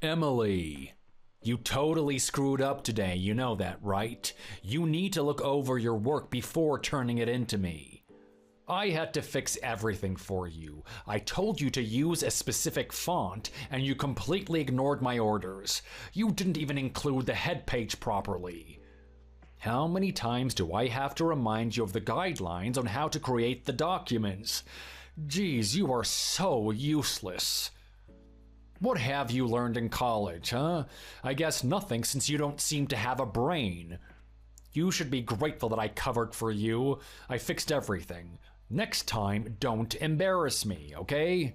Emily, you totally screwed up today, you know that, right? You need to look over your work before turning it in to me. I had to fix everything for you. I told you to use a specific font, and you completely ignored my orders. You didn't even include the head page properly. How many times do I have to remind you of the guidelines on how to create the documents? Geez, you are so useless. What have you learned in college, huh? I guess nothing, since you don't seem to have a brain. You should be grateful that I covered for you. I fixed everything. Next time, don't embarrass me, okay?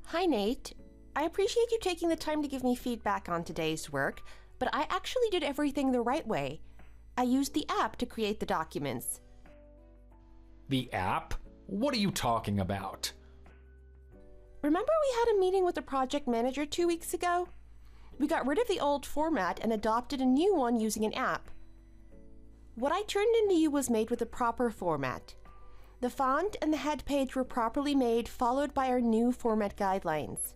Hi, Nate. I appreciate you taking the time to give me feedback on today's work, but I actually did everything the right way. I used the app to create the documents. The app? What are you talking about? Remember we had a meeting with the project manager 2 weeks ago? We got rid of the old format and adopted a new one using an app. What I turned into you was made with the proper format. The font and the head page were properly made, followed by our new format guidelines.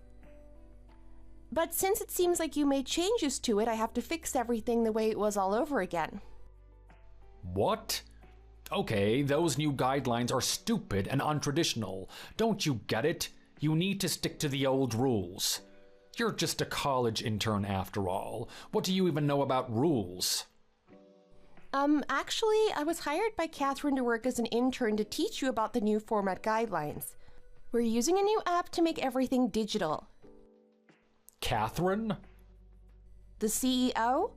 But since it seems like you made changes to it, I have to fix everything the way it was all over again. What? Okay, those new guidelines are stupid and untraditional. Don't you get it? You need to stick to the old rules. You're just a college intern after all. What do you even know about rules? Actually, I was hired by Catherine to work as an intern to teach you about the new format guidelines. We're using a new app to make everything digital. Catherine? The CEO?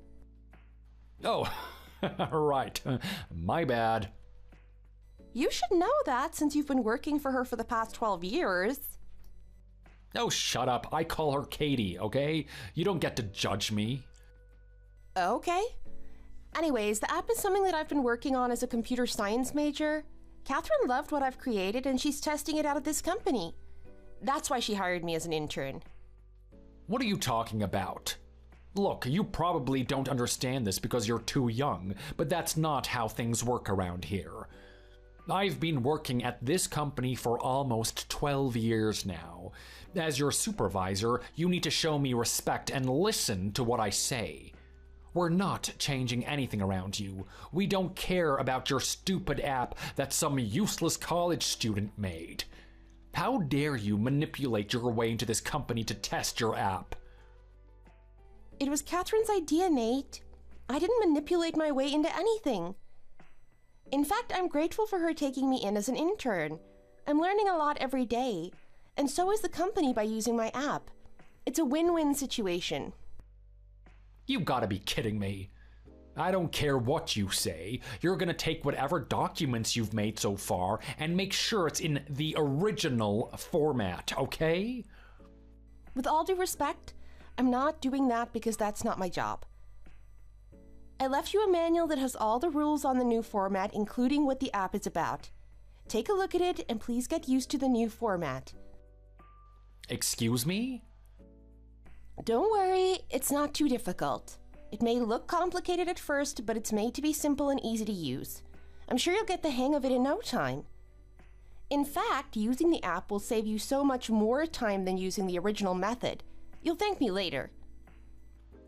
Oh, right. My bad. You should know that since you've been working for her for the past 12 years. Oh, shut up. I call her Katie, okay? You don't get to judge me. Okay. Anyways, the app is something that I've been working on as a computer science major. Catherine loved what I've created and she's testing it out at this company. That's why she hired me as an intern. What are you talking about? Look, you probably don't understand this because you're too young, but that's not how things work around here. I've been working at this company for almost 12 years now. As your supervisor, you need to show me respect and listen to what I say. We're not changing anything around you. We don't care about your stupid app that some useless college student made. How dare you manipulate your way into this company to test your app? It was Catherine's idea, Nate. I didn't manipulate my way into anything. In fact, I'm grateful for her taking me in as an intern. I'm learning a lot every day, and so is the company by using my app. It's a win-win situation. You gotta be kidding me. I don't care what you say. You're gonna take whatever documents you've made so far and make sure it's in the original format, okay? With all due respect, I'm not doing that because that's not my job. I left you a manual that has all the rules on the new format, including what the app is about. Take a look at it and please get used to the new format. Excuse me? Don't worry, it's not too difficult. It may look complicated at first, but it's made to be simple and easy to use. I'm sure you'll get the hang of it in no time. In fact, using the app will save you so much more time than using the original method. You'll thank me later.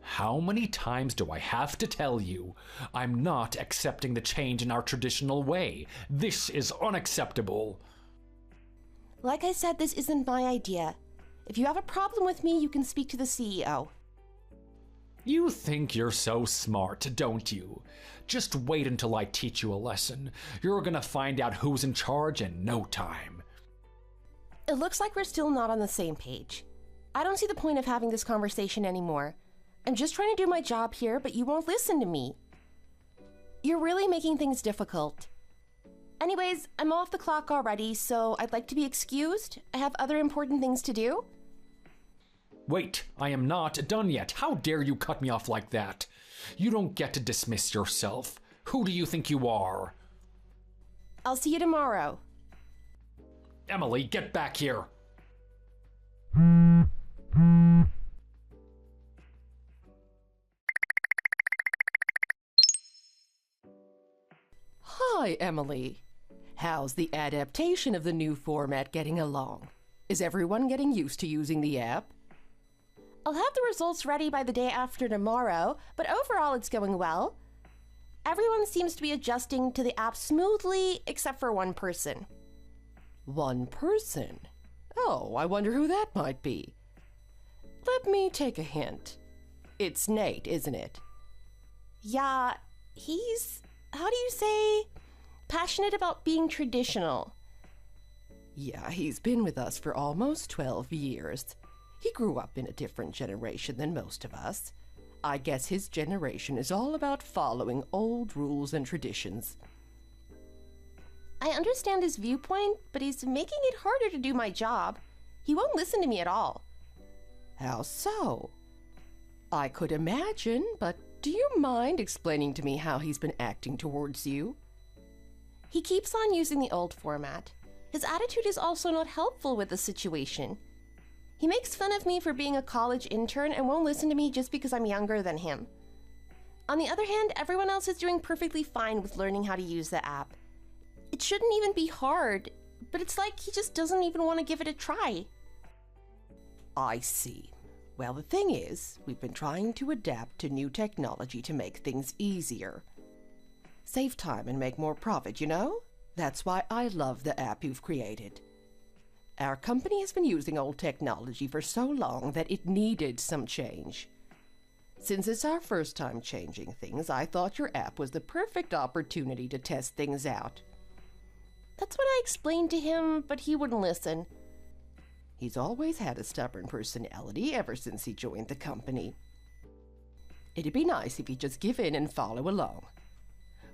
How many times do I have to tell you? I'm not accepting the change in our traditional way. This is unacceptable. Like I said, this isn't my idea. If you have a problem with me, you can speak to the CEO. You think you're so smart, don't you? Just wait until I teach you a lesson. You're gonna find out who's in charge in no time. It looks like we're still not on the same page. I don't see the point of having this conversation anymore. I'm just trying to do my job here, but you won't listen to me. You're really making things difficult. Anyways, I'm off the clock already, so I'd like to be excused. I have other important things to do. Wait, I am not done yet. How dare you cut me off like that? You don't get to dismiss yourself. Who do you think you are? I'll see you tomorrow. Emily, get back here. Hi, Emily. How's the adaptation of the new format getting along? Is everyone getting used to using the app? I'll have the results ready by the day after tomorrow, but overall it's going well. Everyone seems to be adjusting to the app smoothly, except for one person. One person? Oh, I wonder who that might be. Let me take a hint. It's Nate, isn't it? Yeah, he's, how do you say, passionate about being traditional. Yeah, he's been with us for almost 12 years. He grew up in a different generation than most of us. I guess his generation is all about following old rules and traditions. I understand his viewpoint, but he's making it harder to do my job. He won't listen to me at all. How so? I could imagine, but do you mind explaining to me how he's been acting towards you? He keeps on using the old format. His attitude is also not helpful with the situation. He makes fun of me for being a college intern and won't listen to me just because I'm younger than him. On the other hand, everyone else is doing perfectly fine with learning how to use the app. It shouldn't even be hard, but it's like he just doesn't even want to give it a try. I see. Well, the thing is, we've been trying to adapt to new technology to make things easier. Save time and make more profit, you know? That's why I love the app you've created. Our company has been using old technology for so long that it needed some change. Since it's our first time changing things, I thought your app was the perfect opportunity to test things out. That's what I explained to him, but he wouldn't listen. He's always had a stubborn personality ever since he joined the company. It'd be nice if he'd just give in and follow along.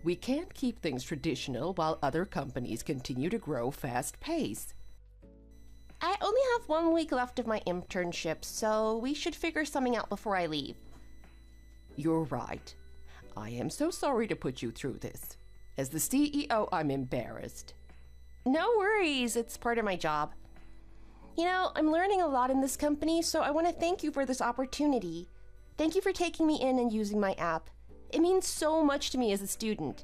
We can't keep things traditional while other companies continue to grow fast-paced. I only have 1 week left of my internship, so we should figure something out before I leave. You're right. I am so sorry to put you through this. As the CEO, I'm embarrassed. No worries, it's part of my job. You know, I'm learning a lot in this company, so I want to thank you for this opportunity. Thank you for taking me in and using my app. It means so much to me as a student.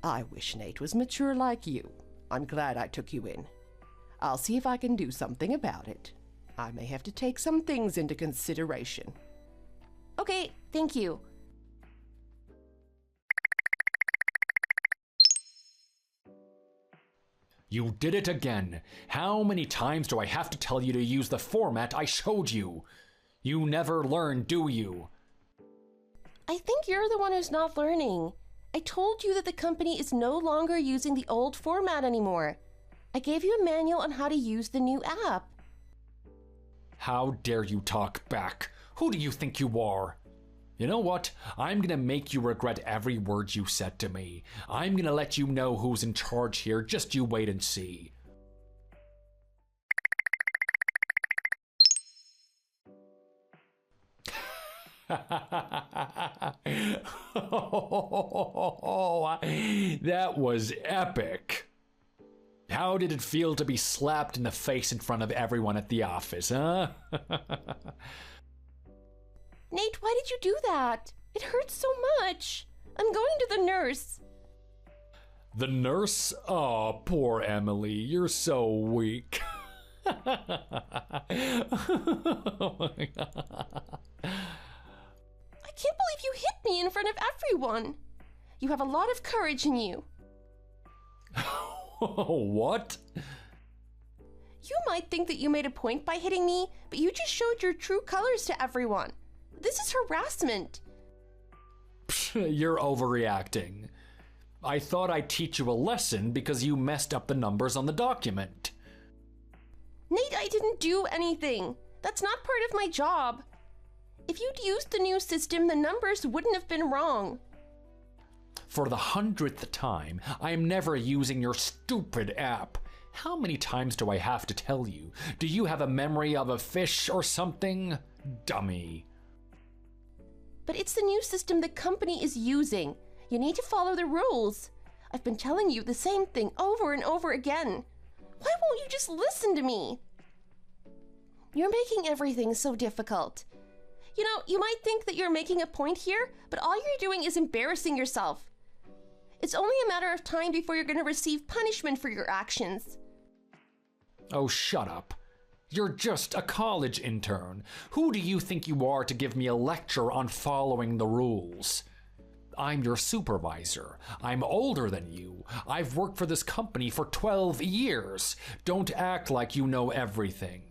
I wish Nate was mature like you. I'm glad I took you in. I'll see if I can do something about it. I may have to take some things into consideration. Okay, thank you. You did it again. How many times do I have to tell you to use the format I showed you? You never learn, do you? I think you're the one who's not learning. I told you that the company is no longer using the old format anymore. I gave you a manual on how to use the new app. How dare you talk back? Who do you think you are? You know what? I'm gonna make you regret every word you said to me. I'm gonna let you know who's in charge here. Just you wait and see. That was epic. How did it feel to be slapped in the face in front of everyone at the office, huh? Nate, why did you do that? It hurts so much. I'm going to the nurse. The nurse? Oh, poor Emily. You're so weak. Oh my God. I can't believe you hit me in front of everyone. You have a lot of courage in you. What? You might think that you made a point by hitting me, but you just showed your true colors to everyone. This is harassment. You're overreacting. I thought I'd teach you a lesson because you messed up the numbers on the document. Nate, I didn't do anything. That's not part of my job. If you'd used the new system, the numbers wouldn't have been wrong. For the 100th time, I am never using your stupid app. How many times do I have to tell you? Do you have a memory of a fish or something? Dummy. But it's the new system the company is using. You need to follow the rules. I've been telling you the same thing over and over again. Why won't you just listen to me? You're making everything so difficult. You know, you might think that you're making a point here, but all you're doing is embarrassing yourself. It's only a matter of time before you're going to receive punishment for your actions. Oh, shut up. You're just a college intern. Who do you think you are to give me a lecture on following the rules? I'm your supervisor. I'm older than you. I've worked for this company for 12 years. Don't act like you know everything.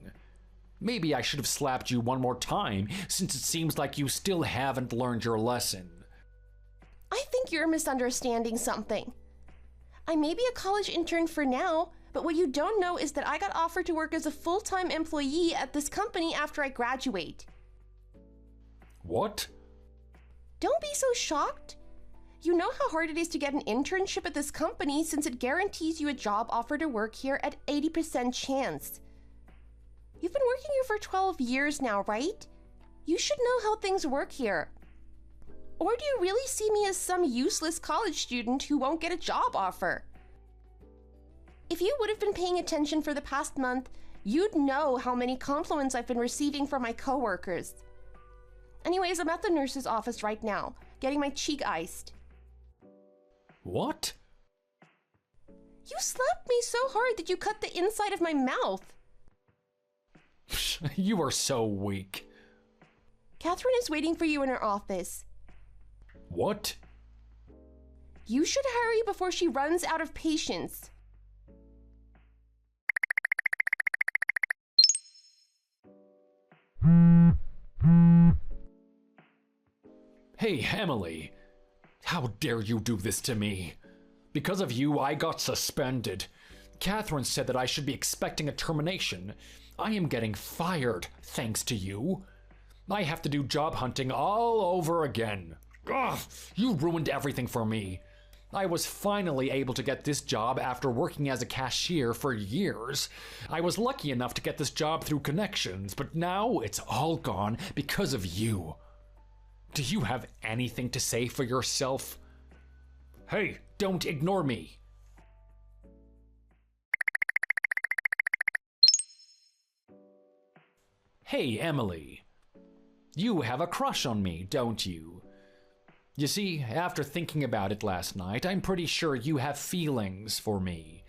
Maybe I should have slapped you one more time, since it seems like you still haven't learned your lesson. I think you're misunderstanding something. I may be a college intern for now, but what you don't know is that I got offered to work as a full-time employee at this company after I graduate. What? Don't be so shocked. You know how hard it is to get an internship at this company since it guarantees you a job offer to work here at 80% chance. You've been working here for 12 years now, right? You should know how things work here. Or do you really see me as some useless college student who won't get a job offer? If you would have been paying attention for the past month, you'd know how many compliments I've been receiving from my coworkers. Anyways, I'm at the nurse's office right now, getting my cheek iced. What? You slapped me so hard that you cut the inside of my mouth. You are so weak. Catherine is waiting for you in her office. What? You should hurry before she runs out of patience. Hey, Emily. How dare you do this to me? Because of you, I got suspended. Catherine said that I should be expecting a termination. I am getting fired, thanks to you. I have to do job hunting all over again. Ugh, you ruined everything for me. I was finally able to get this job after working as a cashier for years. I was lucky enough to get this job through connections, but now it's all gone because of you. Do you have anything to say for yourself? Hey, don't ignore me. Hey, Emily. You have a crush on me, don't you? You see, after thinking about it last night, I'm pretty sure you have feelings for me.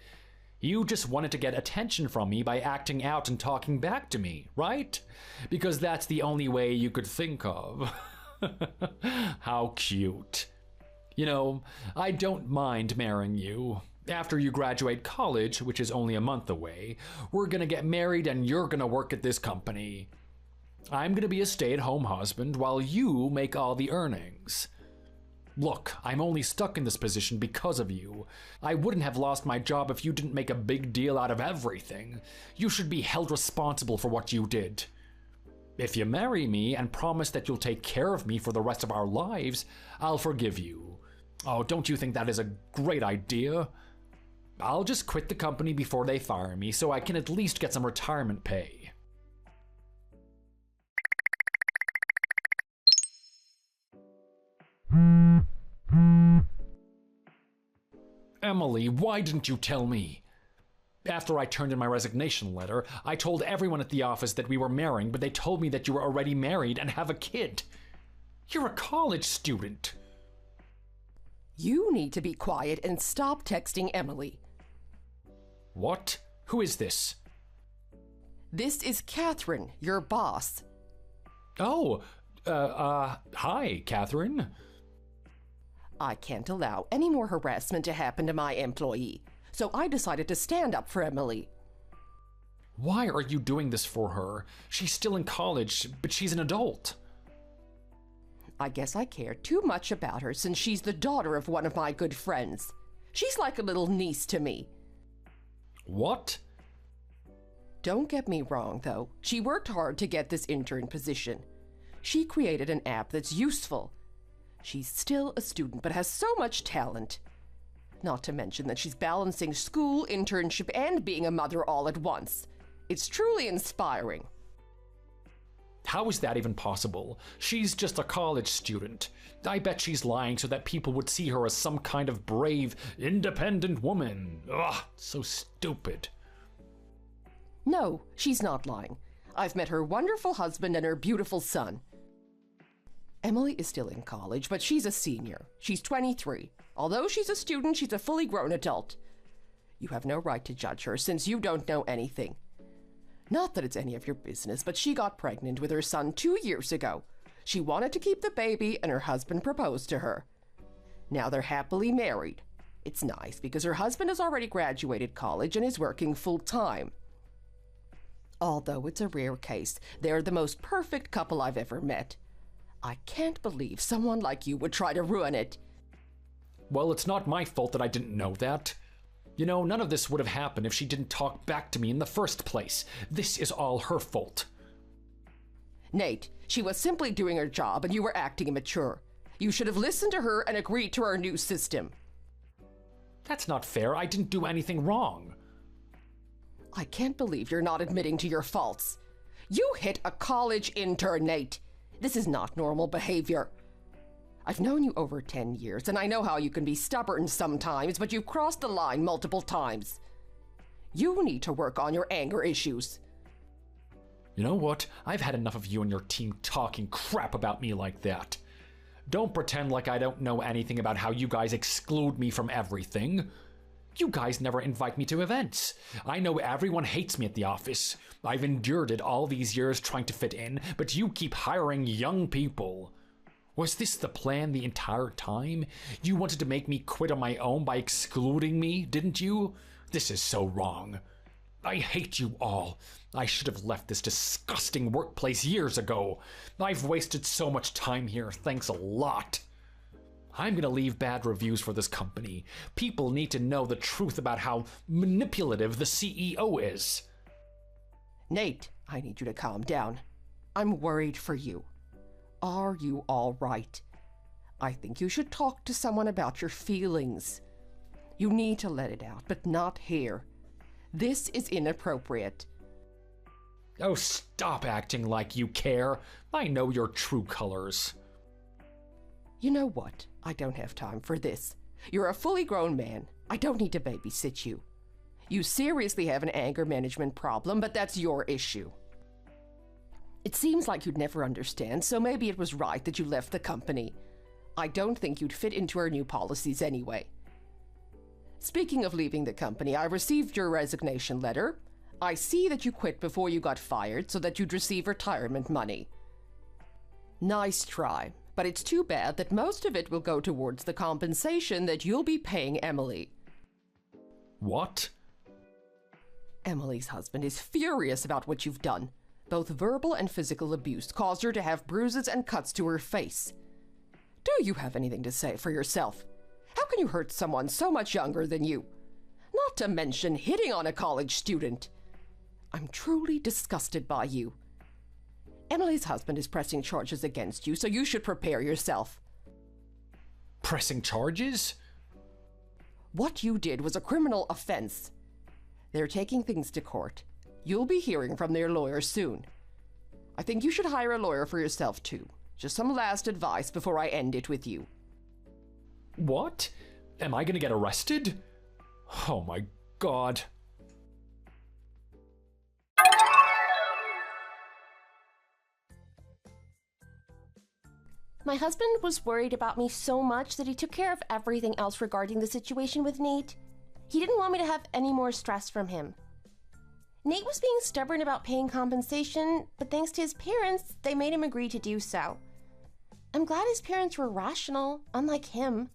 You just wanted to get attention from me by acting out and talking back to me, right? Because that's the only way you could think of. How cute. You know, I don't mind marrying you. After you graduate college, which is only a month away, we're gonna get married and you're gonna work at this company. I'm gonna be a stay-at-home husband while you make all the earnings. Look, I'm only stuck in this position because of you. I wouldn't have lost my job if you didn't make a big deal out of everything. You should be held responsible for what you did. If you marry me and promise that you'll take care of me for the rest of our lives, I'll forgive you. Oh, don't you think that is a great idea? I'll just quit the company before they fire me so I can at least get some retirement pay. Emily, why didn't you tell me? After I turned in my resignation letter, I told everyone at the office that we were marrying, but they told me that you were already married and have a kid. You're a college student. You need to be quiet and stop texting Emily. What? Who is this? This is Catherine, your boss. Oh, hi, Catherine. I can't allow any more harassment to happen to my employee, so I decided to stand up for Emily. Why are you doing this for her? She's still in college, but she's an adult. I guess I care too much about her since she's the daughter of one of my good friends. She's like a little niece to me. What? Don't get me wrong, though. She worked hard to get this intern position. She created an app that's useful. She's still a student, but has so much talent. Not to mention that she's balancing school, internship, and being a mother all at once. It's truly inspiring. How is that even possible? She's just a college student. I bet she's lying so that people would see her as some kind of brave, independent woman. Ugh, so stupid. No, she's not lying. I've met her wonderful husband and her beautiful son. Emily is still in college, but she's a senior. She's 23. Although she's a student, she's a fully grown adult. You have no right to judge her since you don't know anything. Not that it's any of your business, but she got pregnant with her son 2 years ago. She wanted to keep the baby, and her husband proposed to her. Now they're happily married. It's nice because her husband has already graduated college and is working full-time. Although it's a rare case, they're the most perfect couple I've ever met. I can't believe someone like you would try to ruin it. Well, it's not my fault that I didn't know that. You know, none of this would have happened if she didn't talk back to me in the first place. This is all her fault. Nate, she was simply doing her job and you were acting immature. You should have listened to her and agreed to our new system. That's not fair. I didn't do anything wrong. I can't believe you're not admitting to your faults. You hit a college intern, Nate. This is not normal behavior. I've known you over 10 years, and I know how you can be stubborn sometimes, but you've crossed the line multiple times. You need to work on your anger issues. You know what? I've had enough of you and your team talking crap about me like that. Don't pretend like I don't know anything about how you guys exclude me from everything. You guys never invite me to events. I know everyone hates me at the office. I've endured it all these years trying to fit in, but you keep hiring young people. Was this the plan the entire time? You wanted to make me quit on my own by excluding me, didn't you? This is so wrong. I hate you all. I should have left this disgusting workplace years ago. I've wasted so much time here, thanks a lot. I'm gonna leave bad reviews for this company. People need to know the truth about how manipulative the CEO is. Nate, I need you to calm down. I'm worried for you. Are you all right? I think you should talk to someone about your feelings. You need to let it out, but not here. This is inappropriate. Oh, stop acting like you care. I know your true colors. You know what? I don't have time for this. You're a fully grown man. I don't need to babysit you. You seriously have an anger management problem, but that's your issue. It seems like you'd never understand, so maybe it was right that you left the company. I don't think you'd fit into our new policies anyway. Speaking of leaving the company, I received your resignation letter. I see that you quit before you got fired so that you'd receive retirement money. Nice try, but it's too bad that most of it will go towards the compensation that you'll be paying Emily. What? Emily's husband is furious about what you've done. Both verbal and physical abuse caused her to have bruises and cuts to her face. Do you have anything to say for yourself? How can you hurt someone so much younger than you? Not to mention hitting on a college student. I'm truly disgusted by you. Emily's husband is pressing charges against you, so you should prepare yourself. Pressing charges? What you did was a criminal offense. They're taking things to court. You'll be hearing from their lawyer soon. I think you should hire a lawyer for yourself, too. Just some last advice before I end it with you. What? Am I gonna get arrested? Oh my God. My husband was worried about me so much that he took care of everything else regarding the situation with Nate. He didn't want me to have any more stress from him. Nate was being stubborn about paying compensation, but thanks to his parents, they made him agree to do so. I'm glad his parents were rational, unlike him.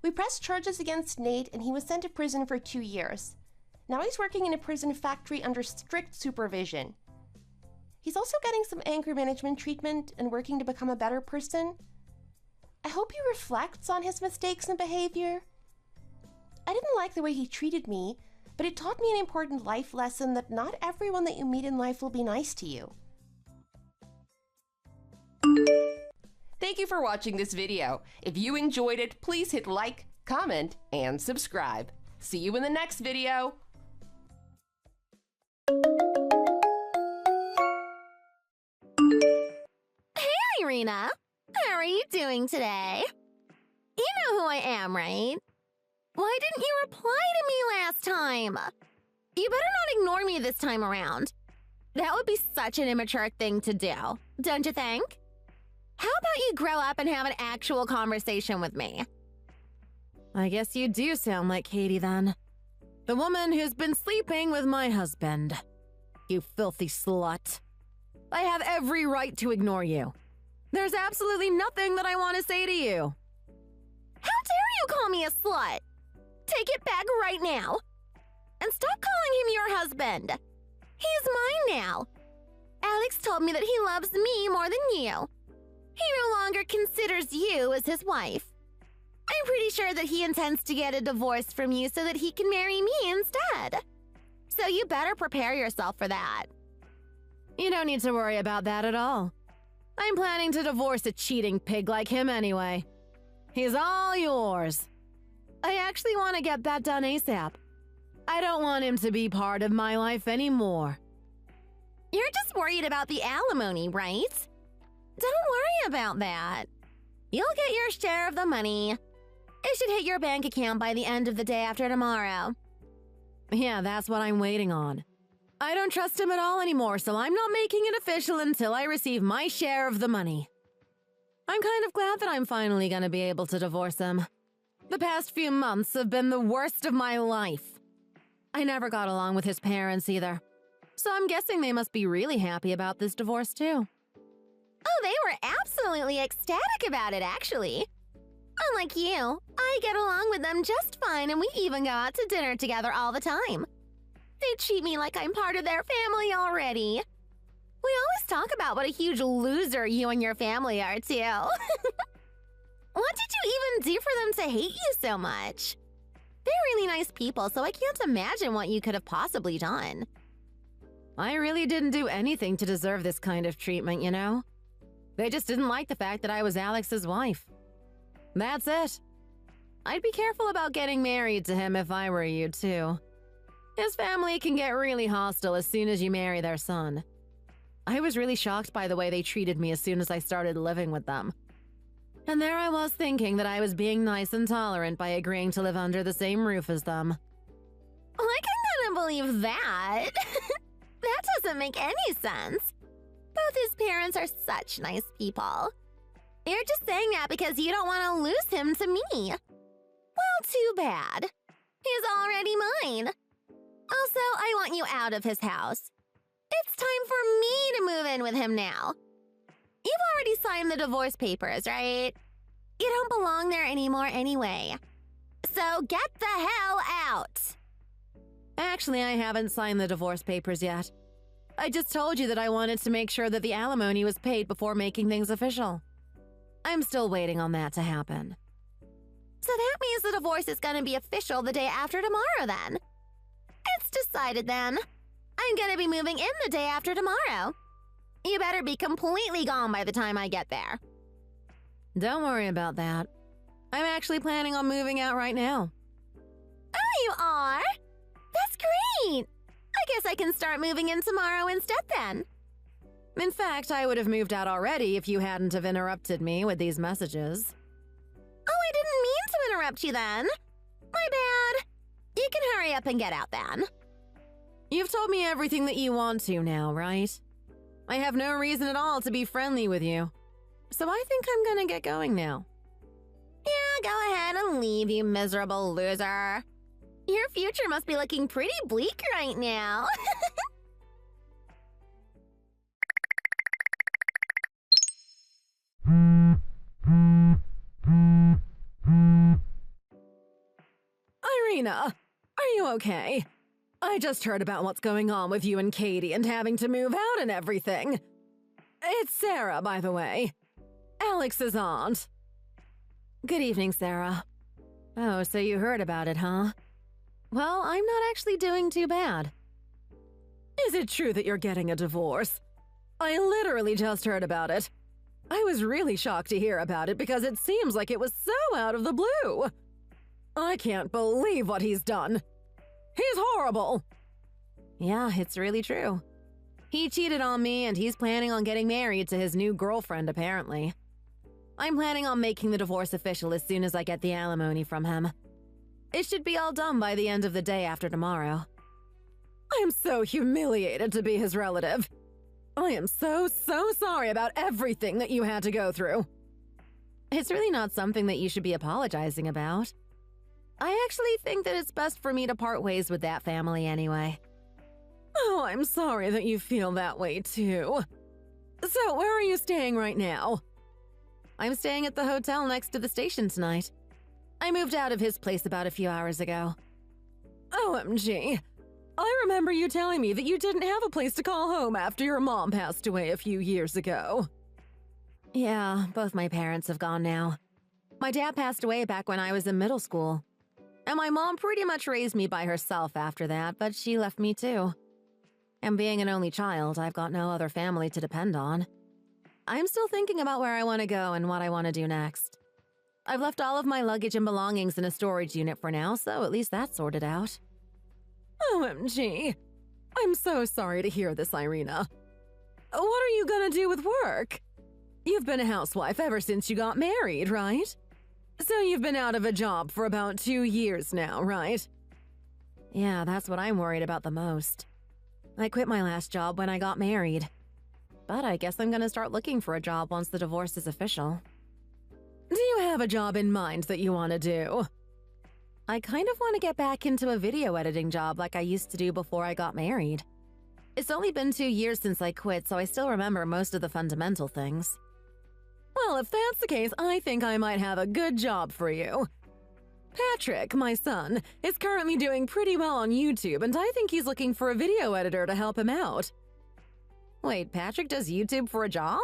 We pressed charges against Nate and he was sent to prison for 2 years. Now he's working in a prison factory under strict supervision. He's also getting some anger management treatment and working to become a better person. I hope he reflects on his mistakes and behavior. I didn't like the way he treated me, but it taught me an important life lesson that not everyone that you meet in life will be nice to you. Thank you for watching this video. If you enjoyed it, please hit like, comment, and subscribe. See you in the next video. Hey, Irina. How are you doing today? You know who I am, right? Why didn't you reply to me last time? You better not ignore me this time around. That would be such an immature thing to do, don't you think? How about you grow up and have an actual conversation with me? I guess you do sound like Katie then. The woman who's been sleeping with my husband. You filthy slut. I have every right to ignore you. There's absolutely nothing that I want to say to you. How dare you call me a slut? Take it back right now. And stop calling him your husband. He's mine now. Alex told me that he loves me more than you. He no longer considers you as his wife. I'm pretty sure that he intends to get a divorce from you so that he can marry me instead. So you better prepare yourself for that. You don't need to worry about that at all. I'm planning to divorce a cheating pig like him anyway. He's all yours. I actually want to get that done ASAP. I don't want him to be part of my life anymore. You're just worried about the alimony, right? Don't worry about that. You'll get your share of the money. It should hit your bank account by the end of the day after tomorrow. Yeah, that's what I'm waiting on. I don't trust him at all anymore, so I'm not making it official until I receive my share of the money. I'm kind of glad that I'm finally gonna be able to divorce him. The past few months have been the worst of my life. I never got along with his parents either, so I'm guessing they must be really happy about this divorce too. Oh, they were absolutely ecstatic about it, actually. Unlike you, I get along with them just fine, and we even go out to dinner together all the time. They treat me like I'm part of their family already. We always talk about what a huge loser you and your family are, too. What did you even do for them to hate you so much? They're really nice people, so I can't imagine what you could have possibly done. I really didn't do anything to deserve this kind of treatment, you know? They just didn't like the fact that I was Alex's wife. That's it. I'd be careful about getting married to him if I were you, too. His family can get really hostile as soon as you marry their son. I was really shocked by the way they treated me as soon as I started living with them. And there I was thinking that I was being nice and tolerant by agreeing to live under the same roof as them. I couldn't believe that. That doesn't make any sense. Both his parents are such nice people. You're just saying that because you don't want to lose him to me. Well, too bad. He's already mine. Also, I want you out of his house. It's time for me to move in with him now. You've already signed the divorce papers, right? You don't belong there anymore anyway. So get the hell out! Actually, I haven't signed the divorce papers yet. I just told you that I wanted to make sure that the alimony was paid before making things official. I'm still waiting on that to happen. So that means the divorce is going to be official the day after tomorrow then. It's decided then. I'm going to be moving in the day after tomorrow. You better be completely gone by the time I get there. Don't worry about that. I'm actually planning on moving out right now. Oh, you are? That's great! I guess I can start moving in tomorrow instead then. In fact, I would have moved out already if you hadn't have interrupted me with these messages. Oh, I didn't mean to interrupt you then. My bad. You can hurry up and get out then. You've told me everything that you want to now, right? I have no reason at all to be friendly with you. So I think I'm gonna get going now. Yeah, go ahead and leave, you miserable loser. Your future must be looking pretty bleak right now. Irina, are you okay? I just heard about what's going on with you and Katie and having to move out and everything. It's Sarah, by the way. Alex's aunt. Good evening, Sarah. Oh, so you heard about it, huh? Well, I'm not actually doing too bad. Is it true that you're getting a divorce? I literally just heard about it. I was really shocked to hear about it because it seems like it was so out of the blue. I can't believe what he's done. He's horrible. Yeah, it's really true. He cheated on me and he's planning on getting married to his new girlfriend, apparently. I'm planning on making the divorce official as soon as I get the alimony from him. It should be all done by the end of the day after tomorrow. I'm so humiliated to be his relative. I am so sorry about everything that you had to go through. It's really not something that you should be apologizing about. I actually think that it's best for me to part ways with that family anyway. Oh, I'm sorry that you feel that way too. So, where are you staying right now? I'm staying at the hotel next to the station tonight. I moved out of his place about a few hours ago. OMG. I remember you telling me that you didn't have a place to call home after your mom passed away a few years ago. Yeah, both my parents have gone now. My dad passed away back when I was in middle school. And my mom pretty much raised me by herself after that, but she left me too. And being an only child, I've got no other family to depend on. I'm still thinking about where I want to go and what I want to do next. I've left all of my luggage and belongings in a storage unit for now, so at least that's sorted out. OMG. I'm so sorry to hear this, Irina. What are you gonna do with work? You've been a housewife ever since you got married, right? So you've been out of a job for about 2 years now, right? Yeah, that's what I'm worried about the most. I quit my last job when I got married. But I guess I'm gonna start looking for a job once the divorce is official. Do you have a job in mind that you want to do? I kind of want to get back into a video editing job like I used to do before I got married. It's only been 2 years since I quit, so I still remember most of the fundamental things. Well, if that's the case, I think I might have a good job for you. Patrick, my son, is currently doing pretty well on YouTube, and I think he's looking for a video editor to help him out. Wait, Patrick does YouTube for a job?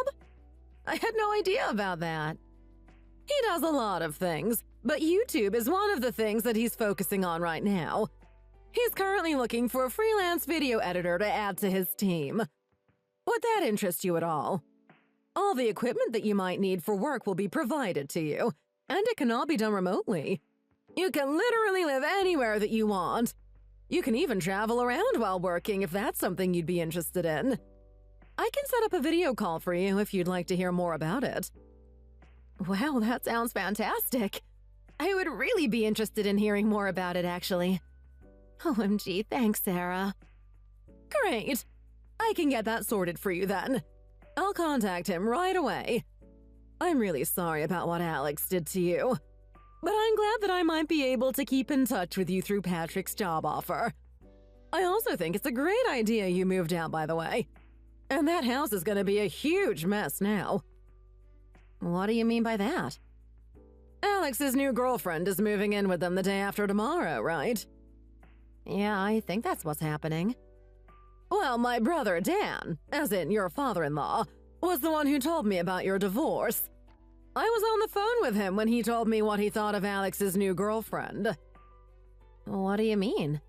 I had no idea about that. He does a lot of things, but YouTube is one of the things that he's focusing on right now. He's currently looking for a freelance video editor to add to his team. Would that interest you at all? All the equipment that you might need for work will be provided to you, and it can all be done remotely. You can literally live anywhere that you want. You can even travel around while working if that's something you'd be interested in. I can set up a video call for you if you'd like to hear more about it. Wow, that sounds fantastic. I would really be interested in hearing more about it, actually. OMG, thanks, Sarah. Great. I can get that sorted for you then. I'll contact him right away. I'm really sorry about what Alex did to you, but I'm glad that I might be able to keep in touch with you through Patrick's job offer. I also think it's a great idea you moved out, by the way. And that house is going to be a huge mess now. What do you mean by that? Alex's new girlfriend is moving in with them the day after tomorrow, right? Yeah, I think that's what's happening. Well, my brother Dan, as in your father-in-law, was the one who told me about your divorce. I was on the phone with him when he told me what he thought of Alex's new girlfriend. What do you mean?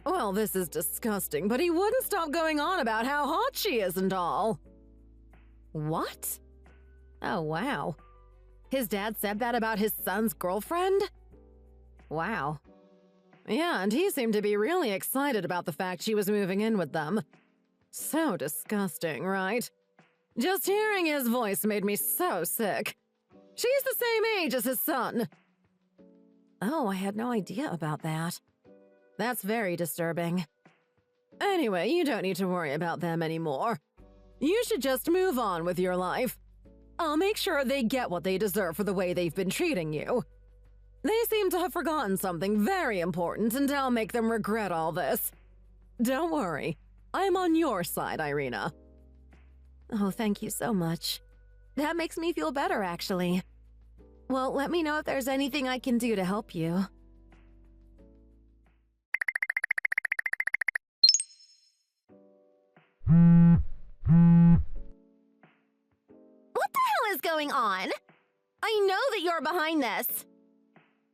Well, this is disgusting, but he wouldn't stop going on about how hot she is and all. What? Oh, wow. His dad said that about his son's girlfriend? Wow. Yeah, and he seemed to be really excited about the fact she was moving in with them. So disgusting, right? Just hearing his voice made me so sick. She's the same age as his son. Oh, I had no idea about that. That's very disturbing. Anyway, you don't need to worry about them anymore. You should just move on with your life. I'll make sure they get what they deserve for the way they've been treating you. They seem to have forgotten something very important, and I'll make them regret all this. Don't worry. I'm on your side, Irina. Oh, thank you so much. That makes me feel better, actually. Well, let me know if there's anything I can do to help you. What the hell is going on? I know that you're behind this.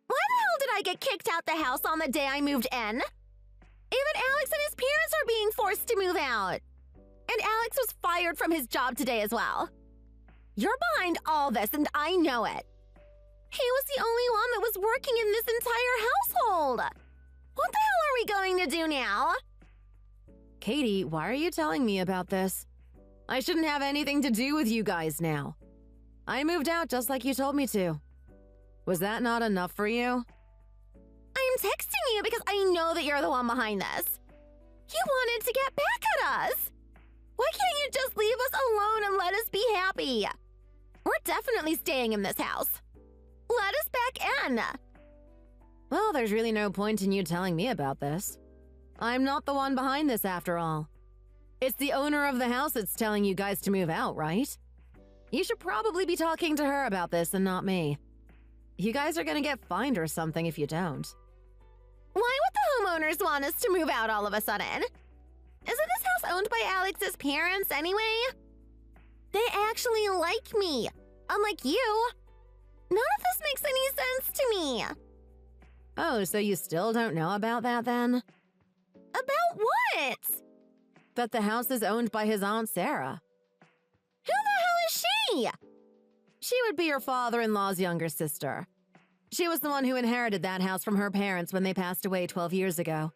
Why the hell did I get kicked out the house on the day I moved in? Even Alex and his parents are being forced to move out. And Alex was fired from his job today as well. You're behind all this, and I know it. He was the only one that was working in this entire household. What the hell are we going to do now? Katie, why are you telling me about this? I shouldn't have anything to do with you guys now. I moved out just like you told me to. Was that not enough for you? I'm texting you because I know that you're the one behind this. You wanted to get back at us. Why can't you just leave us alone and let us be happy. We're definitely staying in this house. Let us back in. Well, there's really no point in you telling me about this. I'm not the one behind this after all. It's the owner of the house that's telling you guys to move out, right? You should probably be talking to her about this and not me. You guys are gonna get fined or something if you don't. Why would the homeowners want us to move out all of a sudden? Isn't this house owned by Alex's parents anyway? They actually like me, unlike you. None of this makes any sense to me. Oh, so you still don't know about that then? About what? That the house is owned by his Aunt Sarah. Who the hell is she? She would be your father-in-law's younger sister. She was the one who inherited that house from her parents when they passed away 12 years ago.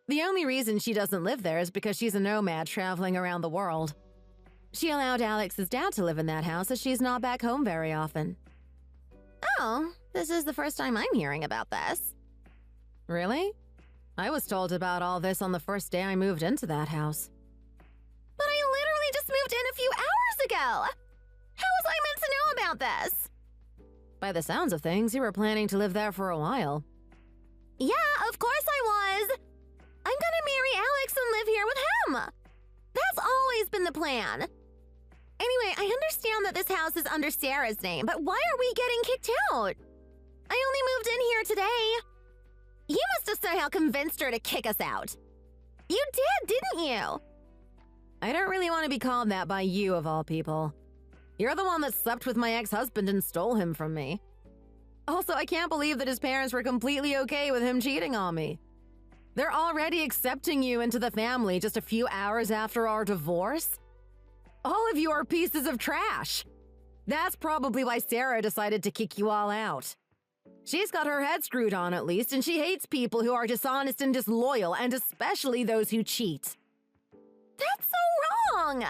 The only reason she doesn't live there is because she's a nomad traveling around the world. She allowed Alex's dad to live in that house as she's not back home very often. Oh, this is the first time I'm hearing about this. Really? I was told about all this on the first day I moved into that house. But I literally just moved in a few hours ago. How was I meant to know about this? By the sounds of things, you were planning to live there for a while. Yeah, of course I was. I'm gonna marry Alex and live here with him. That's always been the plan. Anyway, I understand that this house is under Sarah's name, but why are we getting kicked out? I only moved in here today. You must have somehow convinced her to kick us out. You did, didn't you? I don't really want to be called that by you, of all people. You're the one that slept with my ex-husband and stole him from me. Also, I can't believe that his parents were completely okay with him cheating on me. They're already accepting you into the family just a few hours after our divorce. All of you are pieces of trash. That's probably why Sarah decided to kick you all out. She's got her head screwed on at least, and she hates people who are dishonest and disloyal, and especially those who cheat. That's so wrong!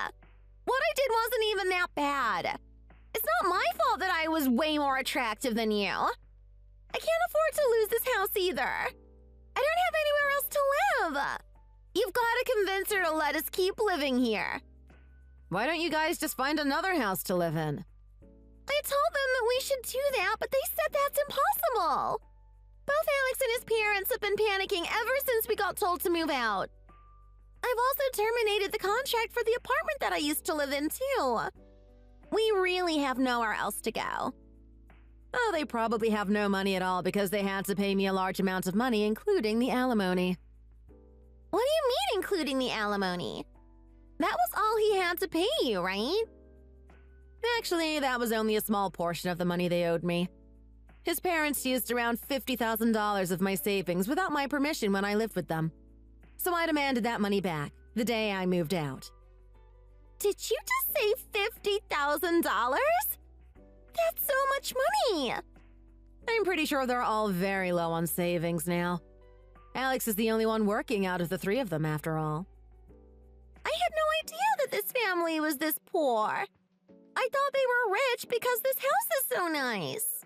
What I did wasn't even that bad. It's not my fault that I was way more attractive than you. I can't afford to lose this house either. I don't have anywhere else to live. You've got to convince her to let us keep living here. Why don't you guys just find another house to live in? I told them that we should do that, but they said that's impossible. Both Alex and his parents have been panicking ever since we got told to move out. I've also terminated the contract for the apartment that I used to live in, too. We really have nowhere else to go. Oh, they probably have no money at all because they had to pay me a large amount of money, including the alimony. What do you mean, including the alimony? That was all he had to pay you, right? Actually, that was only a small portion of the money they owed me. His parents used around $50,000 of my savings without my permission when I lived with them. So I demanded that money back the day I moved out. Did you just say $50,000? That's so much money! I'm pretty sure they're all very low on savings now. Alex is the only one working out of the three of them, after all. I had no idea that this family was this poor. I thought they were rich because this house is so nice.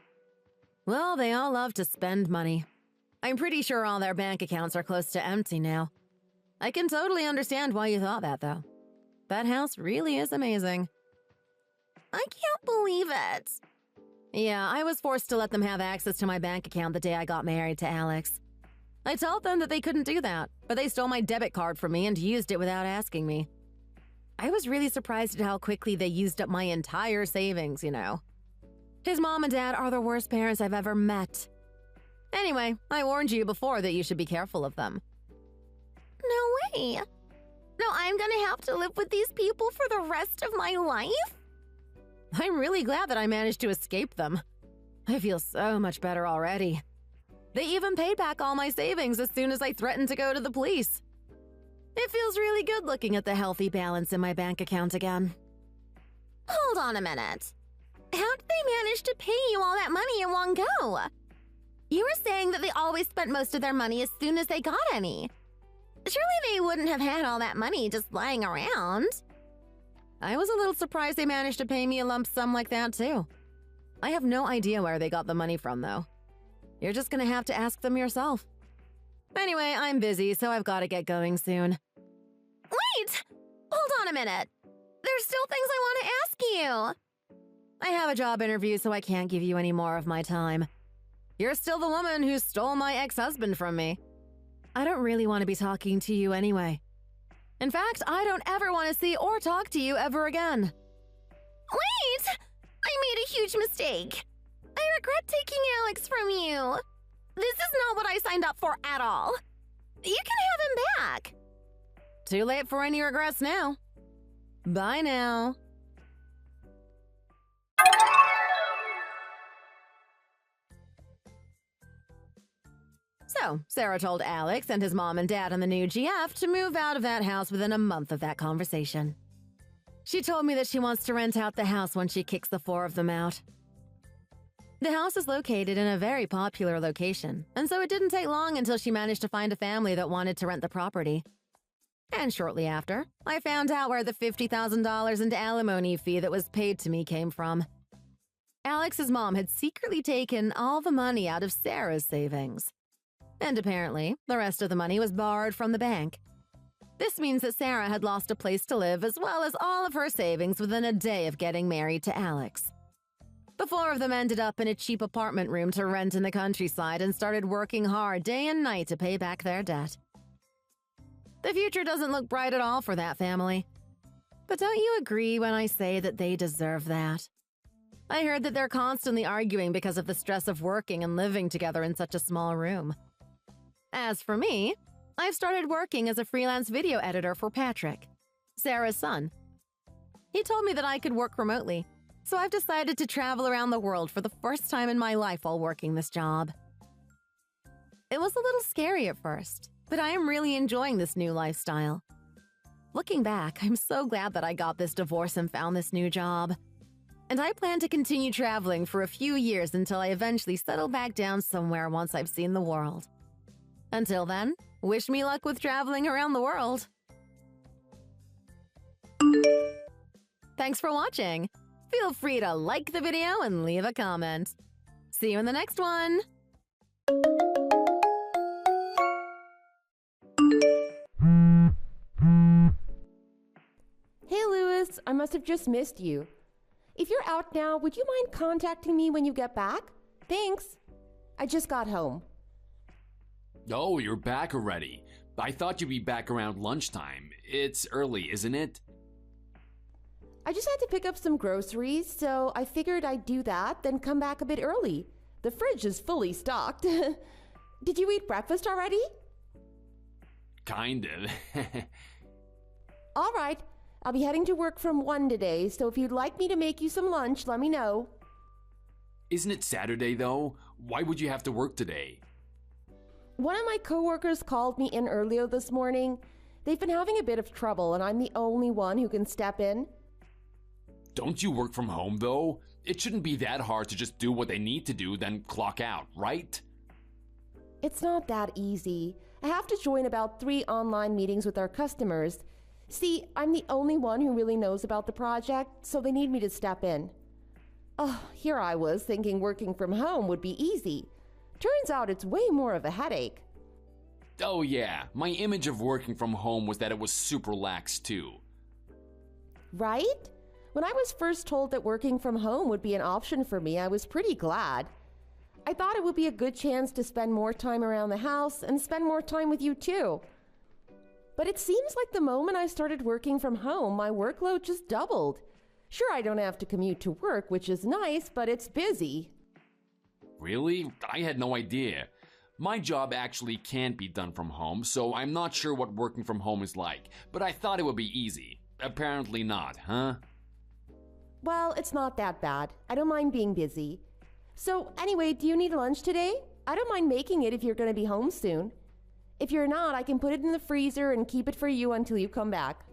Well, they all love to spend money. I'm pretty sure all their bank accounts are close to empty now. I can totally understand why you thought that, though. That house really is amazing. I can't believe it. Yeah, I was forced to let them have access to my bank account the day I got married to Alex. I told them that they couldn't do that, but they stole my debit card from me and used it without asking me. I was really surprised at how quickly they used up my entire savings, you know. His mom and dad are the worst parents I've ever met. Anyway, I warned you before that you should be careful of them. No way. Now I'm gonna have to live with these people for the rest of my life? I'm really glad that I managed to escape them. I feel so much better already. They even paid back all my savings as soon as I threatened to go to the police. It feels really good looking at the healthy balance in my bank account again. Hold on a minute. How did they manage to pay you all that money in one go? You were saying that they always spent most of their money as soon as they got any. Surely they wouldn't have had all that money just lying around. I was a little surprised they managed to pay me a lump sum like that, too. I have no idea where they got the money from, though. You're just gonna have to ask them yourself. Anyway, I'm busy, so I've got to get going soon. Wait! Hold on a minute. There's still things I want to ask you. I have a job interview, so I can't give you any more of my time. You're still the woman who stole my ex-husband from me. I don't really want to be talking to you anyway. In fact, I don't ever want to see or talk to you ever again. Wait! I made a huge mistake. I regret taking Alex from you. This is not what I signed up for at all. You can have him back. Too late for any regrets now. Bye now. So, Sarah told Alex and his mom and dad on the new GF to move out of that house within a month of that conversation. She told me that she wants to rent out the house when she kicks the 4 of them out. The house is located in a very popular location, and so it didn't take long until she managed to find a family that wanted to rent the property. And shortly after, I found out where the $50,000 in alimony fee that was paid to me came from. Alex's mom had secretly taken all the money out of Sarah's savings. And apparently, the rest of the money was borrowed from the bank. This means that Sarah had lost a place to live as well as all of her savings within a day of getting married to Alex. The 4 of them ended up in a cheap apartment room to rent in the countryside and started working hard day and night to pay back their debt. The future doesn't look bright at all for that family. But don't you agree when I say that they deserve that? I heard that they're constantly arguing because of the stress of working and living together in such a small room. As for me, I've started working as a freelance video editor for Patrick, Sarah's son. He told me that I could work remotely, so I've decided to travel around the world for the first time in my life while working this job. It was a little scary at first, but I am really enjoying this new lifestyle. Looking back, I'm so glad that I got this divorce and found this new job. And I plan to continue traveling for a few years until I eventually settle back down somewhere once I've seen the world. Until then, wish me luck with traveling around the world. Thanks for watching. Feel free to like the video and leave a comment. See you in the next one. Hey, Lewis, I must have just missed you. If you're out now, would you mind contacting me when you get back? Thanks. I just got home. Oh, you're back already. I thought you'd be back around lunchtime. It's early, isn't it? I just had to pick up some groceries, so I figured I'd do that, then come back a bit early. The fridge is fully stocked. Did you eat breakfast already? Kind of. All right. I'll be heading to work from 1 today, so if you'd like me to make you some lunch, let me know. Isn't it Saturday, though? Why would you have to work today? One of my coworkers called me in earlier this morning. They've been having a bit of trouble, and I'm the only one who can step in. Don't you work from home, though? It shouldn't be that hard to just do what they need to do, then clock out, right? It's not that easy. I have to join about 3 online meetings with our customers. See, I'm the only one who really knows about the project, so they need me to step in. Oh, here I was thinking working from home would be easy. Turns out it's way more of a headache. Oh yeah, my image of working from home was that it was super lax too. Right? When I was first told that working from home would be an option for me, I was pretty glad. I thought it would be a good chance to spend more time around the house and spend more time with you too. But it seems like the moment I started working from home, my workload just doubled. Sure, I don't have to commute to work, which is nice, but it's busy. Really? I had no idea. My job actually can't be done from home, so I'm not sure what working from home is like, but I thought it would be easy. Apparently not, huh? Well, it's not that bad. I don't mind being busy. So anyway, do you need lunch today? I don't mind making it if you're going to be home soon. If you're not, I can put it in the freezer and keep it for you until you come back.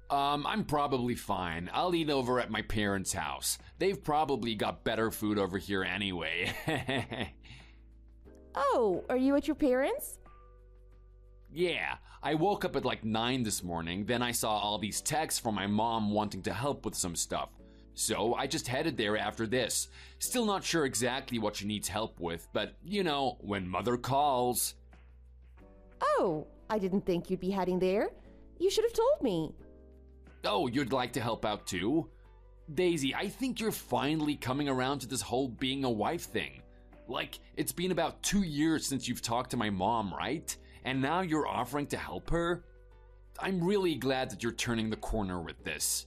I'm probably fine. I'll eat over at my parents' house. They've probably got better food over here anyway. Oh, are you at your parents'? Yeah, I woke up at like 9 this morning, then I saw all these texts from my mom wanting to help with some stuff. So I just headed there after this. Still not sure exactly what she needs help with, but you know, when mother calls. Oh, I didn't think you'd be heading there. You should have told me. Oh, you'd like to help out too? Daisy, I think you're finally coming around to this whole being a wife thing. Like, it's been about 2 years since you've talked to my mom, right? And now you're offering to help her? I'm really glad that you're turning the corner with this.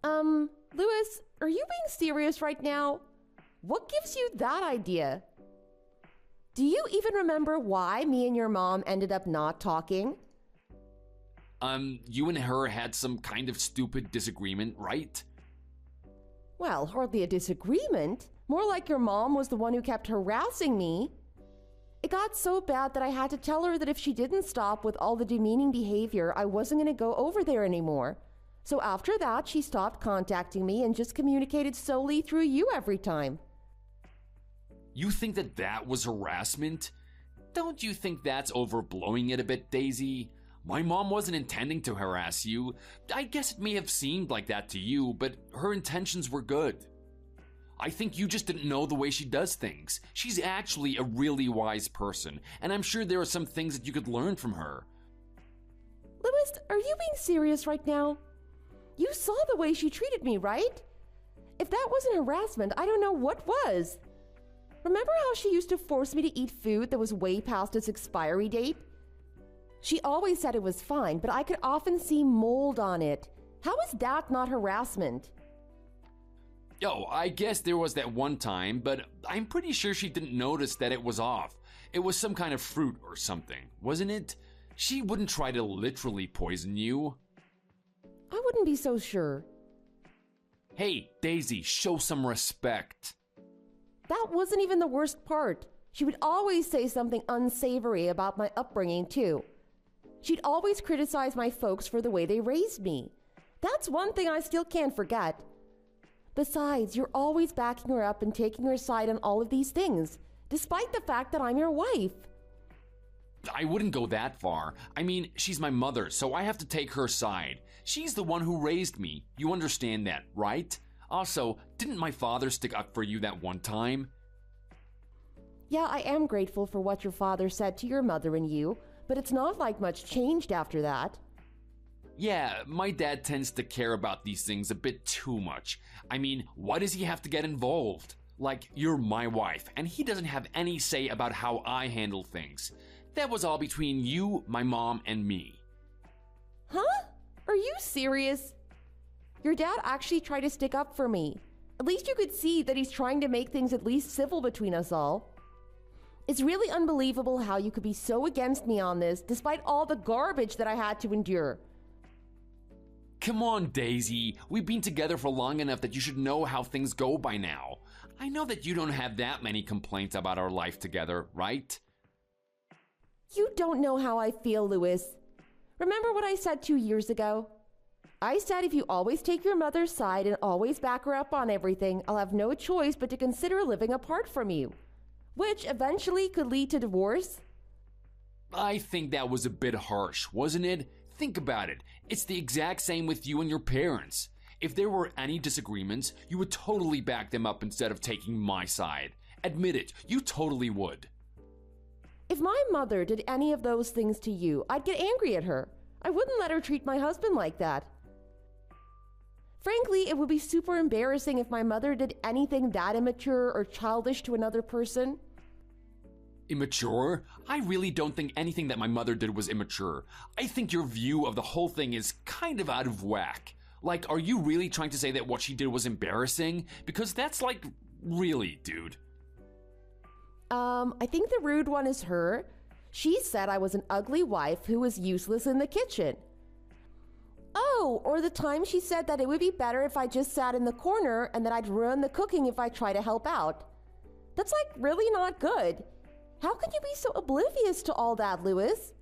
Louis, are you being serious right now? What gives you that idea? Do you even remember why me and your mom ended up not talking? You and her had some kind of stupid disagreement, right? Well, hardly a disagreement. More like your mom was the one who kept harassing me. It got so bad that I had to tell her that if she didn't stop with all the demeaning behavior, I wasn't going to go over there anymore. So after that, she stopped contacting me and just communicated solely through you every time. You think that that was harassment? Don't you think that's overblowing it a bit, Daisy? My mom wasn't intending to harass you. I guess it may have seemed like that to you, but her intentions were good. I think you just didn't know the way she does things. She's actually a really wise person, and I'm sure there are some things that you could learn from her. Louis, are you being serious right now? You saw the way she treated me, right? If that wasn't harassment, I don't know what was. Remember how she used to force me to eat food that was way past its expiry date? She always said it was fine, but I could often see mold on it. How is that not harassment? Oh, I guess there was that one time, but I'm pretty sure she didn't notice that it was off. It was some kind of fruit or something, wasn't it? She wouldn't try to literally poison you. I wouldn't be so sure. Hey, Daisy, show some respect. That wasn't even the worst part. She would always say something unsavory about my upbringing, too. She'd always criticize my folks for the way they raised me. That's one thing I still can't forget. Besides, you're always backing her up and taking her side on all of these things, despite the fact that I'm your wife. I wouldn't go that far. I mean, she's my mother, so I have to take her side. She's the one who raised me. You understand that, right? Also, didn't my father stick up for you that one time? Yeah, I am grateful for what your father said to your mother and you, but it's not like much changed after that. Yeah, my dad tends to care about these things a bit too much. I mean, why does he have to get involved? Like, you're my wife, and he doesn't have any say about how I handle things. That was all between you, my mom, and me. Huh? Are you serious? Your dad actually tried to stick up for me. At least you could see that he's trying to make things at least civil between us all. It's really unbelievable how you could be so against me on this, despite all the garbage that I had to endure. Come on, Daisy. We've been together for long enough that you should know how things go by now. I know that you don't have that many complaints about our life together, right? You don't know how I feel, Louis. Remember what I said 2 years ago? I said if you always take your mother's side and always back her up on everything, I'll have no choice but to consider living apart from you, which eventually could lead to divorce. I think that was a bit harsh, wasn't it? Think about it. It's the exact same with you and your parents. If there were any disagreements, you would totally back them up instead of taking my side. Admit it, you totally would. If my mother did any of those things to you, I'd get angry at her. I wouldn't let her treat my husband like that. Frankly, it would be super embarrassing if my mother did anything that immature or childish to another person. Immature? I really don't think anything that my mother did was immature. I think your view of the whole thing is kind of out of whack. Like, are you really trying to say that what she did was embarrassing? Because that's like, really, dude. I think the rude one is her. She said I was an ugly wife who was useless in the kitchen. Oh, or the time she said that it would be better if I just sat in the corner and that I'd ruin the cooking if I try to help out. That's like really not good. How can you be so oblivious to all that, Louis?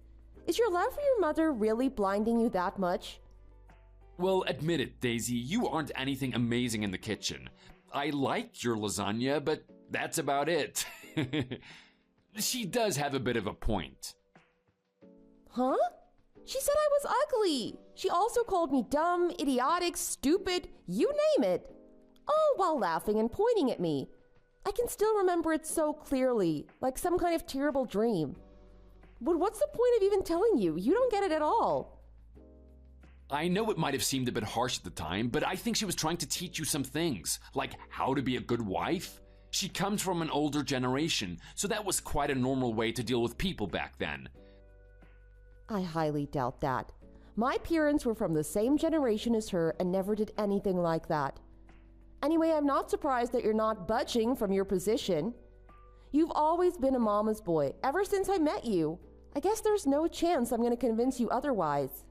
Is your love for your mother really blinding you that much? Well, admit it, Daisy, you aren't anything amazing in the kitchen. I like your lasagna, but that's about it. She does have a bit of a point. Huh? She said I was ugly. She also called me dumb, idiotic, stupid, you name it. All while laughing and pointing at me. I can still remember it so clearly, like some kind of terrible dream. But what's the point of even telling you? You don't get it at all. I know it might have seemed a bit harsh at the time, but I think she was trying to teach you some things, like how to be a good wife. She comes from an older generation, so that was quite a normal way to deal with people back then. I highly doubt that. My parents were from the same generation as her and never did anything like that. Anyway, I'm not surprised that you're not budging from your position. You've always been a mama's boy, ever since I met you. I guess there's no chance I'm going to convince you otherwise.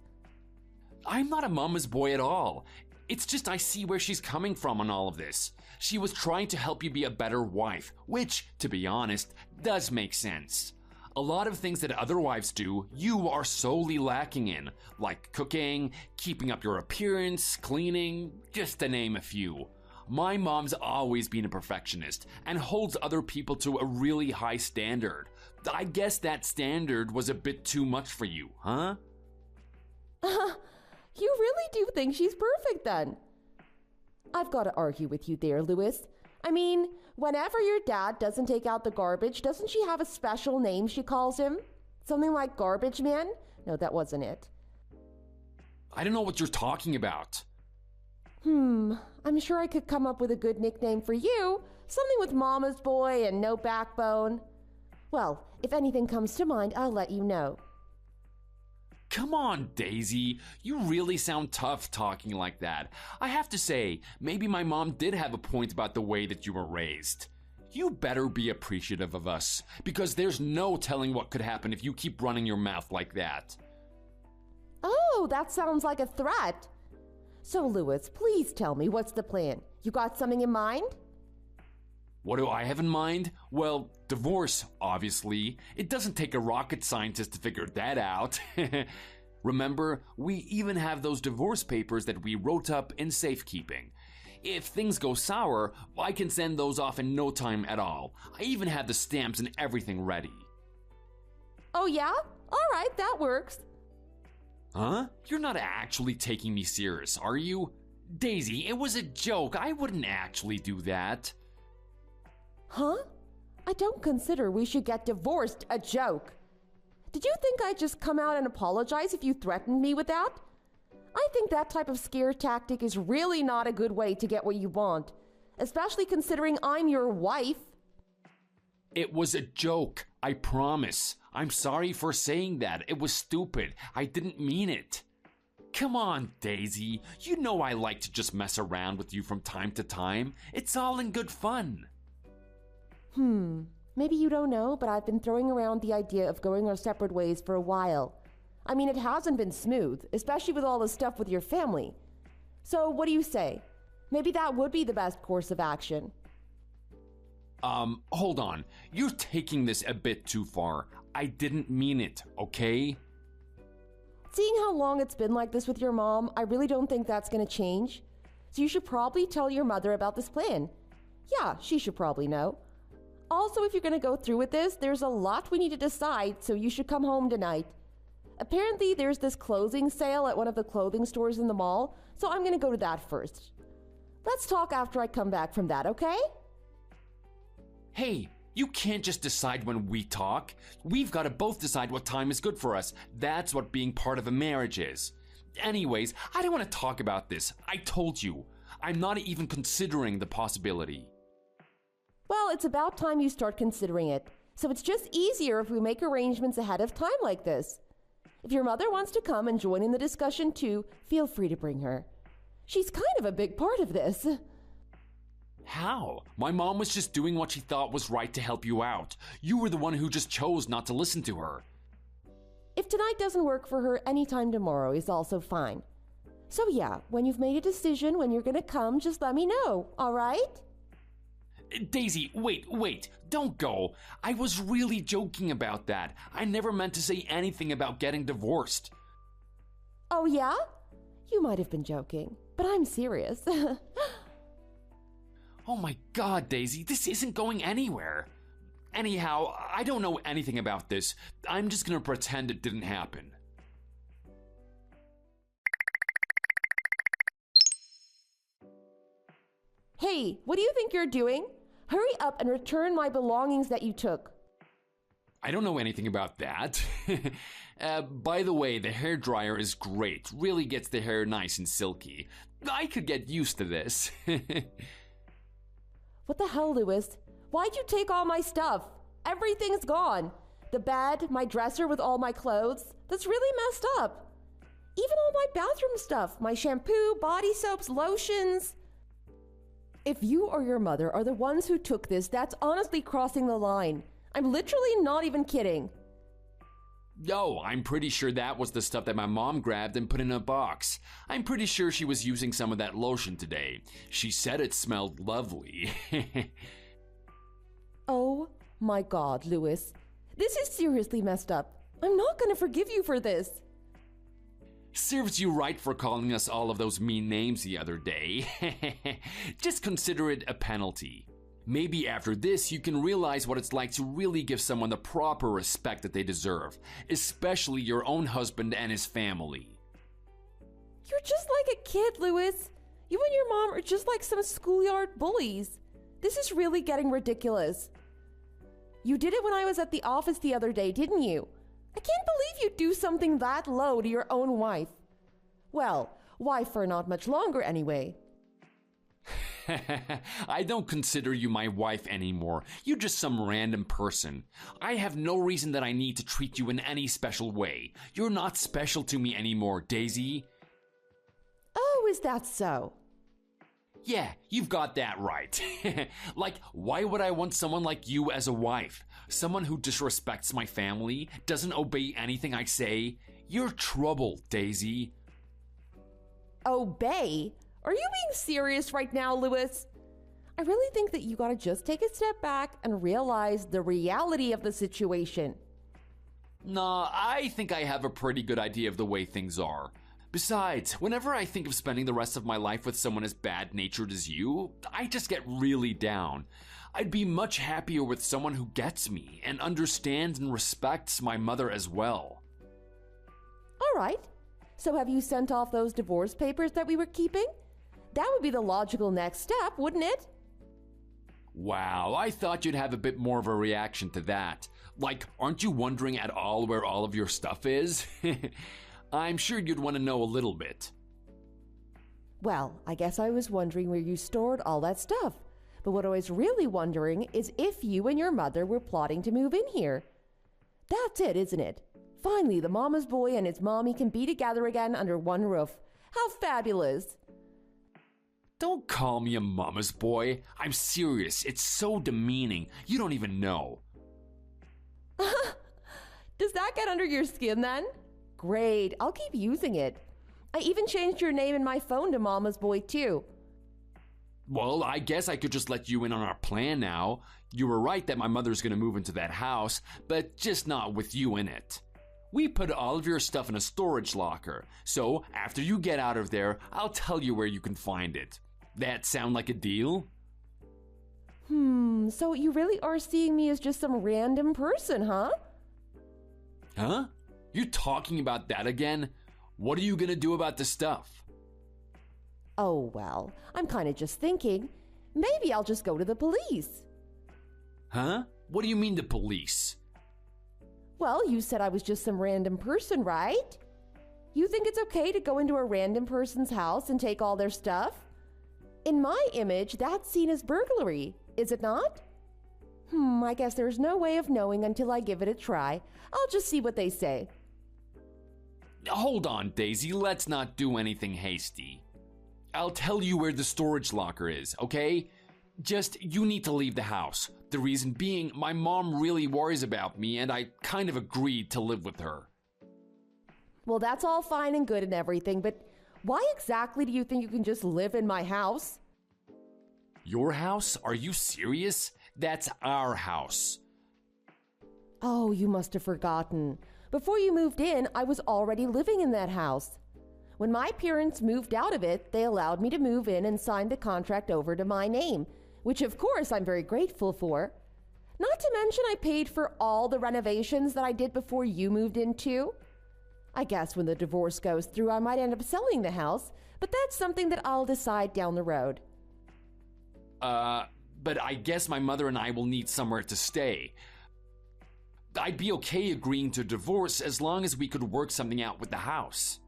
I'm not a mama's boy at all. It's just I see where she's coming from on all of this. She was trying to help you be a better wife, which, to be honest, does make sense. A lot of things that other wives do, you are solely lacking in, like cooking, keeping up your appearance, cleaning, just to name a few. My mom's always been a perfectionist and holds other people to a really high standard. I guess that standard was a bit too much for you, huh? You really do think she's perfect then? I've got to argue with you there, Louis. I mean, whenever your dad doesn't take out the garbage, doesn't she have a special name she calls him? Something like Garbage Man? No, that wasn't it. I don't know what you're talking about. I'm sure I could come up with a good nickname for you. Something with Mama's Boy and no backbone. Well, if anything comes to mind, I'll let you know. Come on, Daisy. You really sound tough talking like that. I have to say, maybe my mom did have a point about the way that you were raised. You better be appreciative of us, because there's no telling what could happen if you keep running your mouth like that. Oh, that sounds like a threat. So, Louis, please tell me, what's the plan? You got something in mind? What do I have in mind? Well, divorce, obviously. It doesn't take a rocket scientist to figure that out. Remember, we even have those divorce papers that we wrote up in safekeeping. If things go sour, I can send those off in no time at all. I even have the stamps and everything ready. Oh yeah? All right, that works. Huh? You're not actually taking me serious, are you? Daisy, it was a joke. I wouldn't actually do that. Huh? I don't consider we should get divorced a joke. Did you think I'd just come out and apologize if you threatened me with that? I think that type of scare tactic is really not a good way to get what you want, especially considering I'm your wife. It was a joke, I promise. I'm sorry for saying that. It was stupid. I didn't mean it. Come on, Daisy. You know I like to just mess around with you from time to time. It's all in good fun. Maybe you don't know, but I've been throwing around the idea of going our separate ways for a while. I mean, it hasn't been smooth, especially with all the stuff with your family. So what do you say? Maybe that would be the best course of action. Hold on. You're taking this a bit too far. I didn't mean it, okay? Seeing how long it's been like this with your mom, I really don't think that's going to change. So you should probably tell your mother about this plan. Yeah, she should probably know. Also, if you're going to go through with this, there's a lot we need to decide, so you should come home tonight. Apparently, there's this closing sale at one of the clothing stores in the mall, so I'm going to go to that first. Let's talk after I come back from that, okay? Hey, you can't just decide when we talk. We've got to both decide what time is good for us. That's what being part of a marriage is. Anyways, I don't want to talk about this. I told you. I'm not even considering the possibility. Well, it's about time you start considering it. So it's just easier if we make arrangements ahead of time like this. If your mother wants to come and join in the discussion too, feel free to bring her. She's kind of a big part of this. How? My mom was just doing what she thought was right to help you out. You were the one who just chose not to listen to her. If tonight doesn't work for her, anytime tomorrow is also fine. So yeah, when you've made a decision when you're gonna come, just let me know, all right? Daisy, wait, don't go. I was really joking about that. I never meant to say anything about getting divorced. Oh yeah? You might have been joking, but I'm serious. Oh my God, Daisy, this isn't going anywhere. Anyhow, I don't know anything about this. I'm just gonna pretend it didn't happen. Hey, what do you think you're doing? Hurry up and return my belongings that you took. I don't know anything about that. By the way, the hairdryer is great. Really gets the hair nice and silky. I could get used to this. What the hell, Louis? Why'd you take all my stuff? Everything's gone. The bed, my dresser with all my clothes. That's really messed up. Even all my bathroom stuff, my shampoo, body soaps, lotions. If you or your mother are the ones who took this, that's honestly crossing the line. I'm literally not even kidding. Yo, I'm pretty sure that was the stuff that my mom grabbed and put in a box. I'm pretty sure she was using some of that lotion today. She said it smelled lovely. Oh my God, Louis. This is seriously messed up. I'm not gonna forgive you for this. Serves you right for calling us all of those mean names the other day. Just consider it a penalty. Maybe after this you can realize what it's like to really give someone the proper respect that they deserve, especially your own husband and his family. You're just like a kid, Louis. You and your mom are just like some schoolyard bullies. This is really getting ridiculous. You did it when I was at the office the other day, didn't you? I can't believe you'd do something that low to your own wife. Well, wife for not much longer anyway. I don't consider you my wife anymore. You're just some random person. I have no reason that I need to treat you in any special way. You're not special to me anymore, Daisy. Oh, is that so? Yeah, you've got that right. Like, why would I want someone like you as a wife? Someone who disrespects my family, doesn't obey anything I say? You're trouble, Daisy. Obey? Are you being serious right now, Louis? I really think that you gotta just take a step back and realize the reality of the situation. Nah, I think I have a pretty good idea of the way things are. Besides, whenever I think of spending the rest of my life with someone as bad-natured as you, I just get really down. I'd be much happier with someone who gets me and understands and respects my mother as well. All right. So have you sent off those divorce papers that we were keeping? That would be the logical next step, wouldn't it? Wow, I thought you'd have a bit more of a reaction to that. Like, aren't you wondering at all where all of your stuff is? I'm sure you'd want to know a little bit. Well, I guess I was wondering where you stored all that stuff. But what I was really wondering is if you and your mother were plotting to move in here. That's it, isn't it? Finally, the mama's boy and his mommy can be together again under one roof. How fabulous! Don't call me a mama's boy. I'm serious. It's so demeaning. You don't even know. Does that get under your skin then? Great, I'll keep using it. I even changed your name in my phone to Mama's Boy too. Well, I guess I could just let you in on our plan now. You were right that my mother's gonna move into that house, but just not with you in it. We put all of your stuff in a storage locker, so after you get out of there, I'll tell you where you can find it. That sound like a deal? So you really are seeing me as just some random person, huh? Huh? You're talking about that again? What are you gonna do about the stuff? Oh, well, I'm kind of just thinking, maybe I'll just go to the police. Huh? What do you mean the police? Well, you said I was just some random person, right? You think it's okay to go into a random person's house and take all their stuff? In my image, that's seen as burglary, is it not? I guess there's no way of knowing until I give it a try. I'll just see what they say. Hold on, Daisy, let's not do anything hasty. I'll tell you where the storage locker is, okay? Just, you need to leave the house. The reason being, my mom really worries about me and I kind of agreed to live with her. Well, that's all fine and good and everything, but why exactly do you think you can just live in my house? Your house? Are you serious? That's our house. Oh, you must have forgotten. Before you moved in, I was already living in that house. When my parents moved out of it, they allowed me to move in and sign the contract over to my name, which of course I'm very grateful for. Not to mention I paid for all the renovations that I did before you moved in too. I guess when the divorce goes through, I might end up selling the house, but that's something that I'll decide down the road. But I guess my mother and I will need somewhere to stay. I'd be okay agreeing to divorce as long as we could work something out with the house.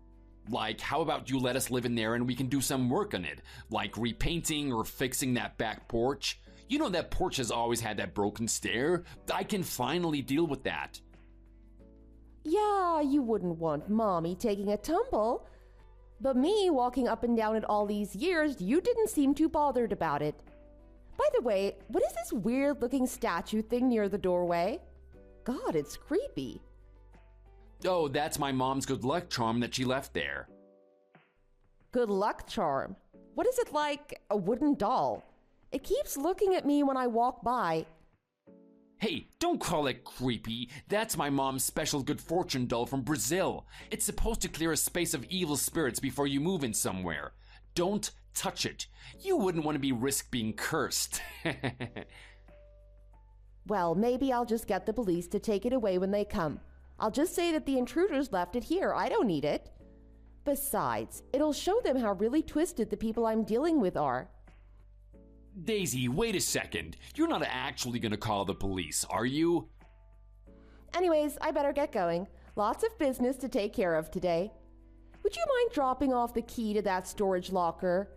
Like, how about you let us live in there and we can do some work on it, like repainting or fixing that back porch. You know that porch has always had that broken stair. I can finally deal with that. Yeah, you wouldn't want Mommy taking a tumble. But me walking up and down it all these years, you didn't seem too bothered about it. By the way, what is this weird-looking statue thing near the doorway? God, it's creepy. Oh, that's my mom's good luck charm that she left there. Good luck charm? What is it, like a wooden doll? It keeps looking at me when I walk by. Hey, don't call it creepy. That's my mom's special good fortune doll from Brazil. It's supposed to clear a space of evil spirits before you move in somewhere. Don't touch it. You wouldn't want to be risk being cursed. Well, maybe I'll just get the police to take it away when they come. I'll just say that the intruders left it here. I don't need it. Besides, it'll show them how really twisted the people I'm dealing with are. Daisy, wait a second. You're not actually gonna call the police, are you? Anyways, I better get going. Lots of business to take care of today. Would you mind dropping off the key to that storage locker?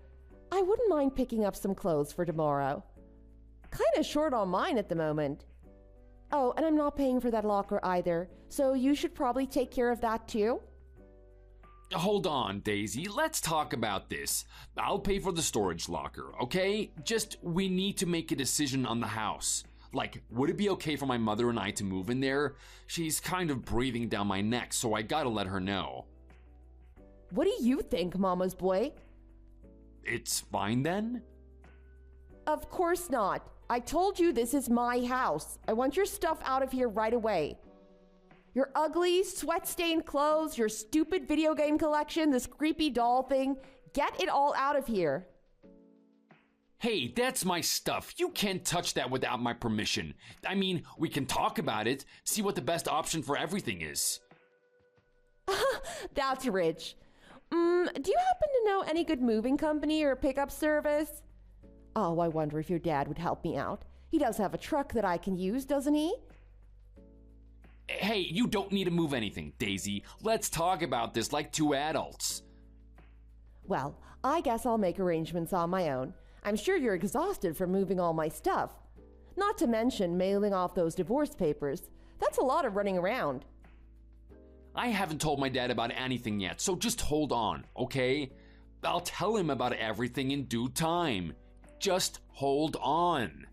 I wouldn't mind picking up some clothes for tomorrow. Kinda short on mine at the moment. Oh, and I'm not paying for that locker either, so you should probably take care of that too. Hold on, Daisy. Let's talk about this. I'll pay for the storage locker, okay? Just, we need to make a decision on the house. Like, would it be okay for my mother and I to move in there? She's kind of breathing down my neck, so I gotta let her know. What do you think, Mama's boy? It's fine then? Of course not. I told you this is my house. I want your stuff out of here right away. Your ugly, sweat-stained clothes, your stupid video game collection, this creepy doll thing. Get it all out of here. Hey, that's my stuff. You can't touch that without my permission. I mean, we can talk about it, see what the best option for everything is. That's rich. Do you happen to know any good moving company or pickup service? Oh, I wonder if your dad would help me out. He does have a truck that I can use, doesn't he? Hey, you don't need to move anything, Daisy. Let's talk about this like two adults. Well, I guess I'll make arrangements on my own. I'm sure you're exhausted from moving all my stuff. Not to mention mailing off those divorce papers. That's a lot of running around. I haven't told my dad about anything yet, so just hold on, okay? I'll tell him about everything in due time. Just hold on.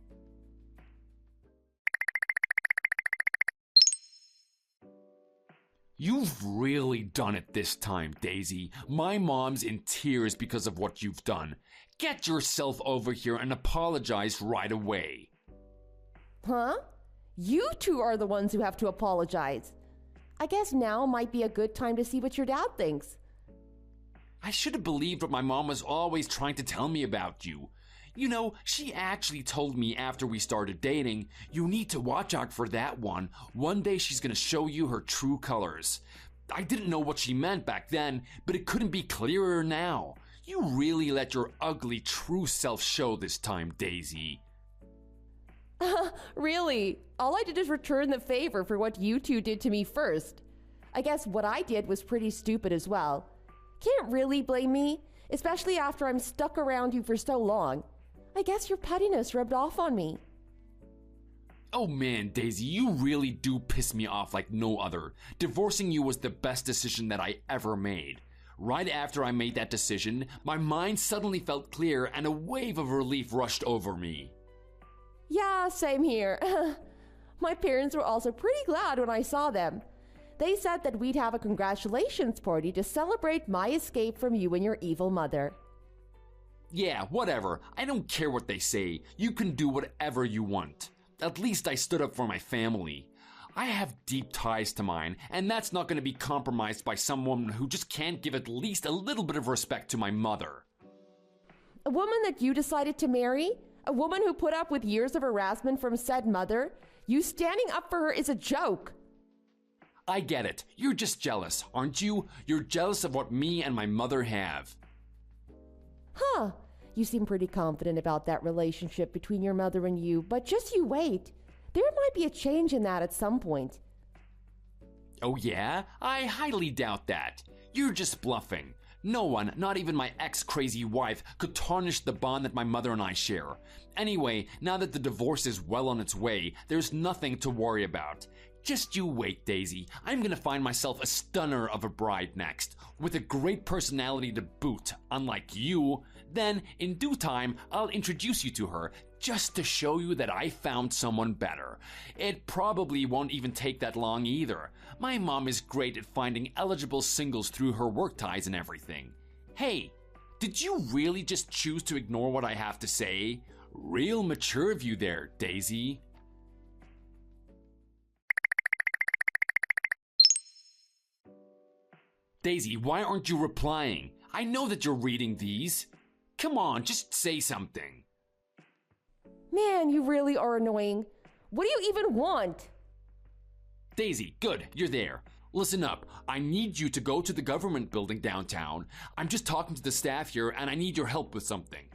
You've really done it this time, Daisy. My mom's in tears because of what you've done. Get yourself over here and apologize right away. Huh? You two are the ones who have to apologize. I guess now might be a good time to see what your dad thinks. I should have believed what my mom was always trying to tell me about you. You know, she actually told me after we started dating, you need to watch out for that one. One day she's gonna show you her true colors. I didn't know what she meant back then, but it couldn't be clearer now. You really let your ugly true self show this time, Daisy. Really? All I did is return the favor for what you two did to me first. I guess what I did was pretty stupid as well. Can't really blame me, especially after I'm stuck around you for so long. I guess your pettiness rubbed off on me. Oh man, Daisy, you really do piss me off like no other. Divorcing you was the best decision that I ever made. Right after I made that decision, my mind suddenly felt clear and a wave of relief rushed over me. Yeah, same here. My parents were also pretty glad when I saw them. They said that we'd have a congratulations party to celebrate my escape from you and your evil mother. Yeah, whatever. I don't care what they say. You can do whatever you want. At least I stood up for my family. I have deep ties to mine, and that's not going to be compromised by some woman who just can't give at least a little bit of respect to my mother. A woman that you decided to marry? A woman who put up with years of harassment from said mother? You standing up for her is a joke. I get it. You're just jealous, aren't you? You're jealous of what me and my mother have. Huh. You seem pretty confident about that relationship between your mother and you, but just you wait. There might be a change in that at some point. Oh yeah? I highly doubt that. You're just bluffing. No one, not even my ex-crazy wife, could tarnish the bond that my mother and I share. Anyway, now that the divorce is well on its way, there's nothing to worry about. Just you wait, Daisy. I'm gonna find myself a stunner of a bride next, with a great personality to boot, unlike you. Then, in due time, I'll introduce you to her, just to show you that I found someone better. It probably won't even take that long either. My mom is great at finding eligible singles through her work ties and everything. Hey, did you really just choose to ignore what I have to say? Real mature of you there, Daisy. Daisy, why aren't you replying? I know that you're reading these. Come on, just say something. Man, you really are annoying. What do you even want? Daisy, good, you're there. Listen up, I need you to go to the government building downtown. I'm just talking to the staff here and I need your help with something.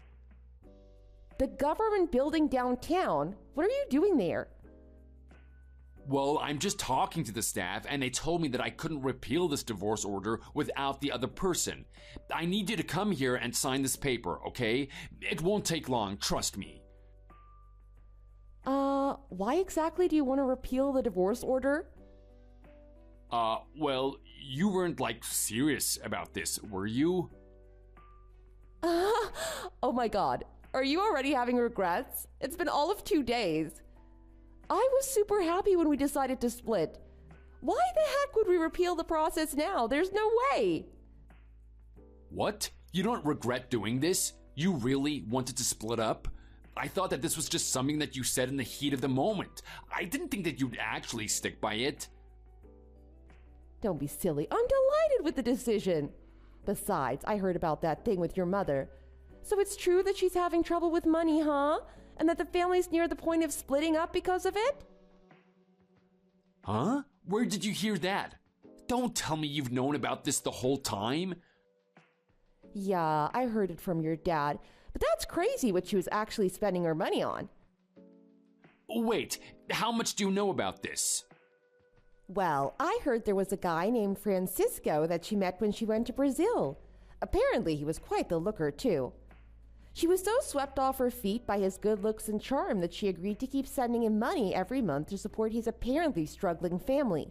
The government building downtown? What are you doing there? Well, I'm just talking to the staff and they told me that I couldn't repeal this divorce order without the other person. I need you to come here and sign this paper, okay? It won't take long, trust me. Why exactly do you want to repeal the divorce order? Well, you weren't, serious about this, were you? Oh my god, are you already having regrets? It's been all of 2 days. I was super happy when we decided to split. Why the heck would we repeal the process now? There's no way. What? You don't regret doing this? You really wanted to split up? I thought that this was just something that you said in the heat of the moment. I didn't think that you'd actually stick by it. Don't be silly. I'm delighted with the decision. Besides, I heard about that thing with your mother. So it's true that she's having trouble with money, huh? And that the family's near the point of splitting up because of it? Huh? Where did you hear that? Don't tell me you've known about this the whole time. Yeah, I heard it from your dad. But that's crazy what she was actually spending her money on. Wait, how much do you know about this? Well, I heard there was a guy named Francisco that she met when she went to Brazil. Apparently, he was quite the looker, too. She was so swept off her feet by his good looks and charm that she agreed to keep sending him money every month to support his apparently struggling family.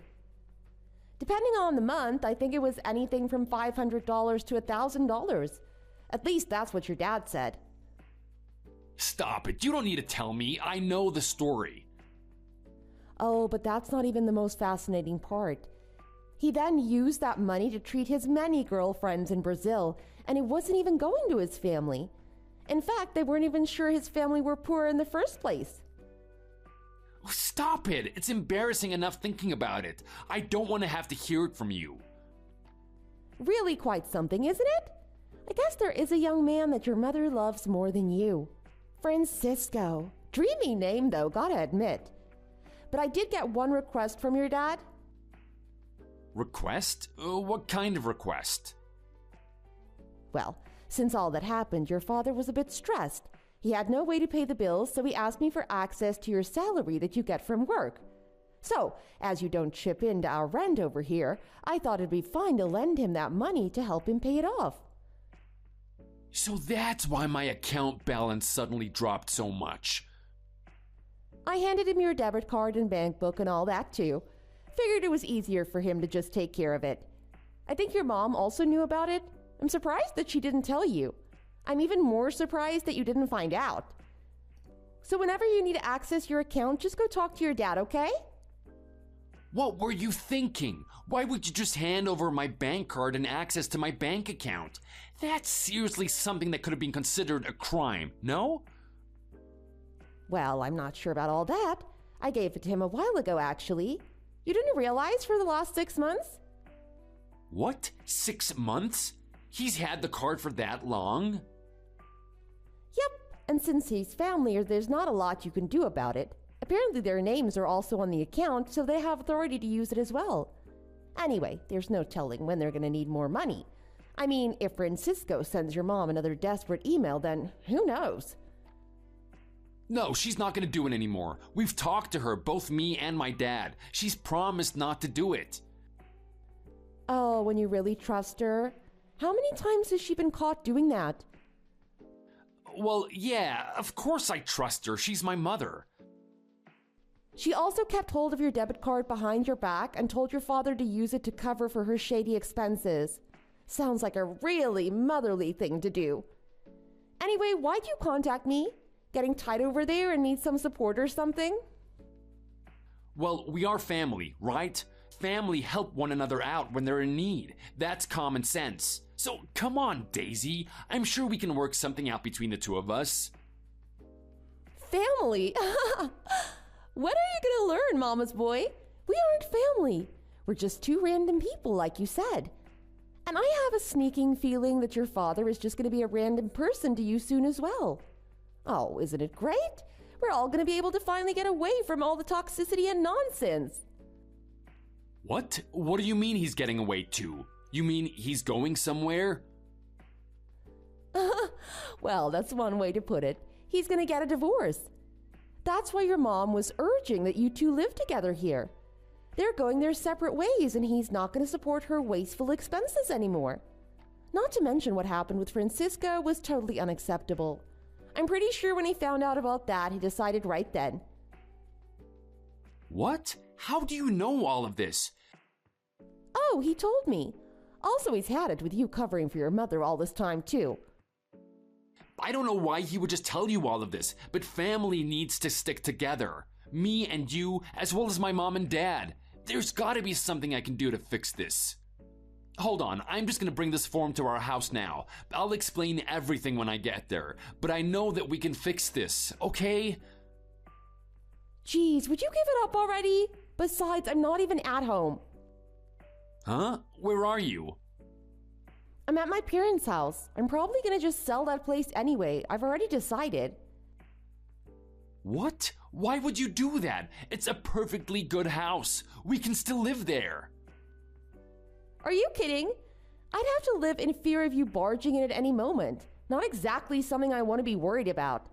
Depending on the month, I think it was anything from $500 to $1,000. At least that's what your dad said. Stop it. You don't need to tell me. I know the story. Oh, but that's not even the most fascinating part. He then used that money to treat his many girlfriends in Brazil, and it wasn't even going to his family. In fact, they weren't even sure his family were poor in the first place. Stop it. It's embarrassing enough thinking about it. I don't want to have to hear it from you. Really quite something, isn't it? I guess there is a young man that your mother loves more than you. Francisco. Dreamy name, though, gotta admit. But I did get one request from your dad. Request? What kind of request? Well, since all that happened, your father was a bit stressed. He had no way to pay the bills, so he asked me for access to your salary that you get from work. So, as you don't chip into our rent over here, I thought it'd be fine to lend him that money to help him pay it off. So that's why my account balance suddenly dropped so much. I handed him your debit card and bank book and all that too. Figured it was easier for him to just take care of it. I think your mom also knew about it. I'm surprised that she didn't tell you. I'm even more surprised that you didn't find out. So whenever you need to access your account, just go talk to your dad, okay? What were you thinking? Why would you just hand over my bank card and access to my bank account? That's seriously something that could have been considered a crime, no? Well, I'm not sure about all that. I gave it to him a while ago, actually. You didn't realize for the last 6 months? What? 6 months? He's had the card for that long? Yep, and since he's family, there's not a lot you can do about it. Apparently their names are also on the account, so they have authority to use it as well. Anyway, there's no telling when they're going to need more money. I mean, if Francisco sends your mom another desperate email, then who knows? No, she's not going to do it anymore. We've talked to her, both me and my dad. She's promised not to do it. Oh, when you really trust her? How many times has she been caught doing that? Well, yeah, of course I trust her. She's my mother. She also kept hold of your debit card behind your back and told your father to use it to cover for her shady expenses. Sounds like a really motherly thing to do. Anyway, why'd you contact me? Getting tight over there and need some support or something? Well, we are family, right? Family help one another out when they're in need. That's common sense. So come on, Daisy. I'm sure we can work something out between the two of us. Family? When are you gonna learn, Mama's boy? We aren't family. We're just two random people, like you said. And I have a sneaking feeling that your father is just gonna be a random person to you soon as well. Oh, isn't it great? We're all gonna be able to finally get away from all the toxicity and nonsense. What? What do you mean he's getting away to? You mean he's going somewhere? Well, that's one way to put it. He's gonna get a divorce. That's why your mom was urging that you two live together here. They're going their separate ways and he's not gonna support her wasteful expenses anymore. Not to mention what happened with Francisco was totally unacceptable. I'm pretty sure when he found out about that, he decided right then. What? How do you know all of this? Oh, he told me. Also, he's had it with you covering for your mother all this time, too. I don't know why he would just tell you all of this, but family needs to stick together. Me and you, as well as my mom and dad. There's gotta be something I can do to fix this. Hold on, I'm just gonna bring this form to our house now. I'll explain everything when I get there, but I know that we can fix this, okay? Geez, would you give it up already? Besides, I'm not even at home. Huh? Where are you? I'm at my parents' house. I'm probably gonna just sell that place anyway. I've already decided. What? Why would you do that? It's a perfectly good house. We can still live there. Are you kidding? I'd have to live in fear of you barging in at any moment. Not exactly something I want to be worried about.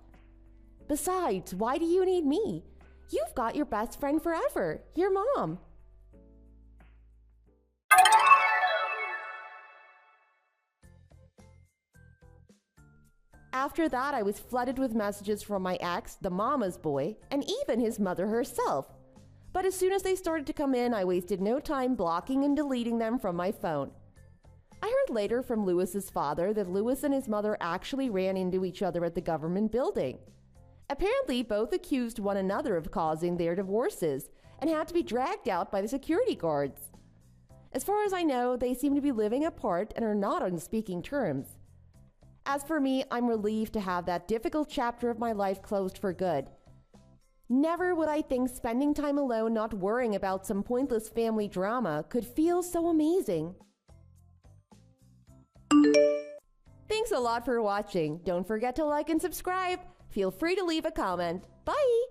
Besides, why do you need me? You've got your best friend forever, your mom. After that, I was flooded with messages from my ex, the mama's boy, and even his mother herself. But as soon as they started to come in, I wasted no time blocking and deleting them from my phone. I heard later from Lewis's father that Lewis and his mother actually ran into each other at the government building. Apparently, both accused one another of causing their divorces and had to be dragged out by the security guards. As far as I know, they seem to be living apart and are not on speaking terms. As for me, I'm relieved to have that difficult chapter of my life closed for good. Never would I think spending time alone not worrying about some pointless family drama could feel so amazing. Thanks a lot for watching. Don't forget to like and subscribe. Feel free to leave a comment. Bye!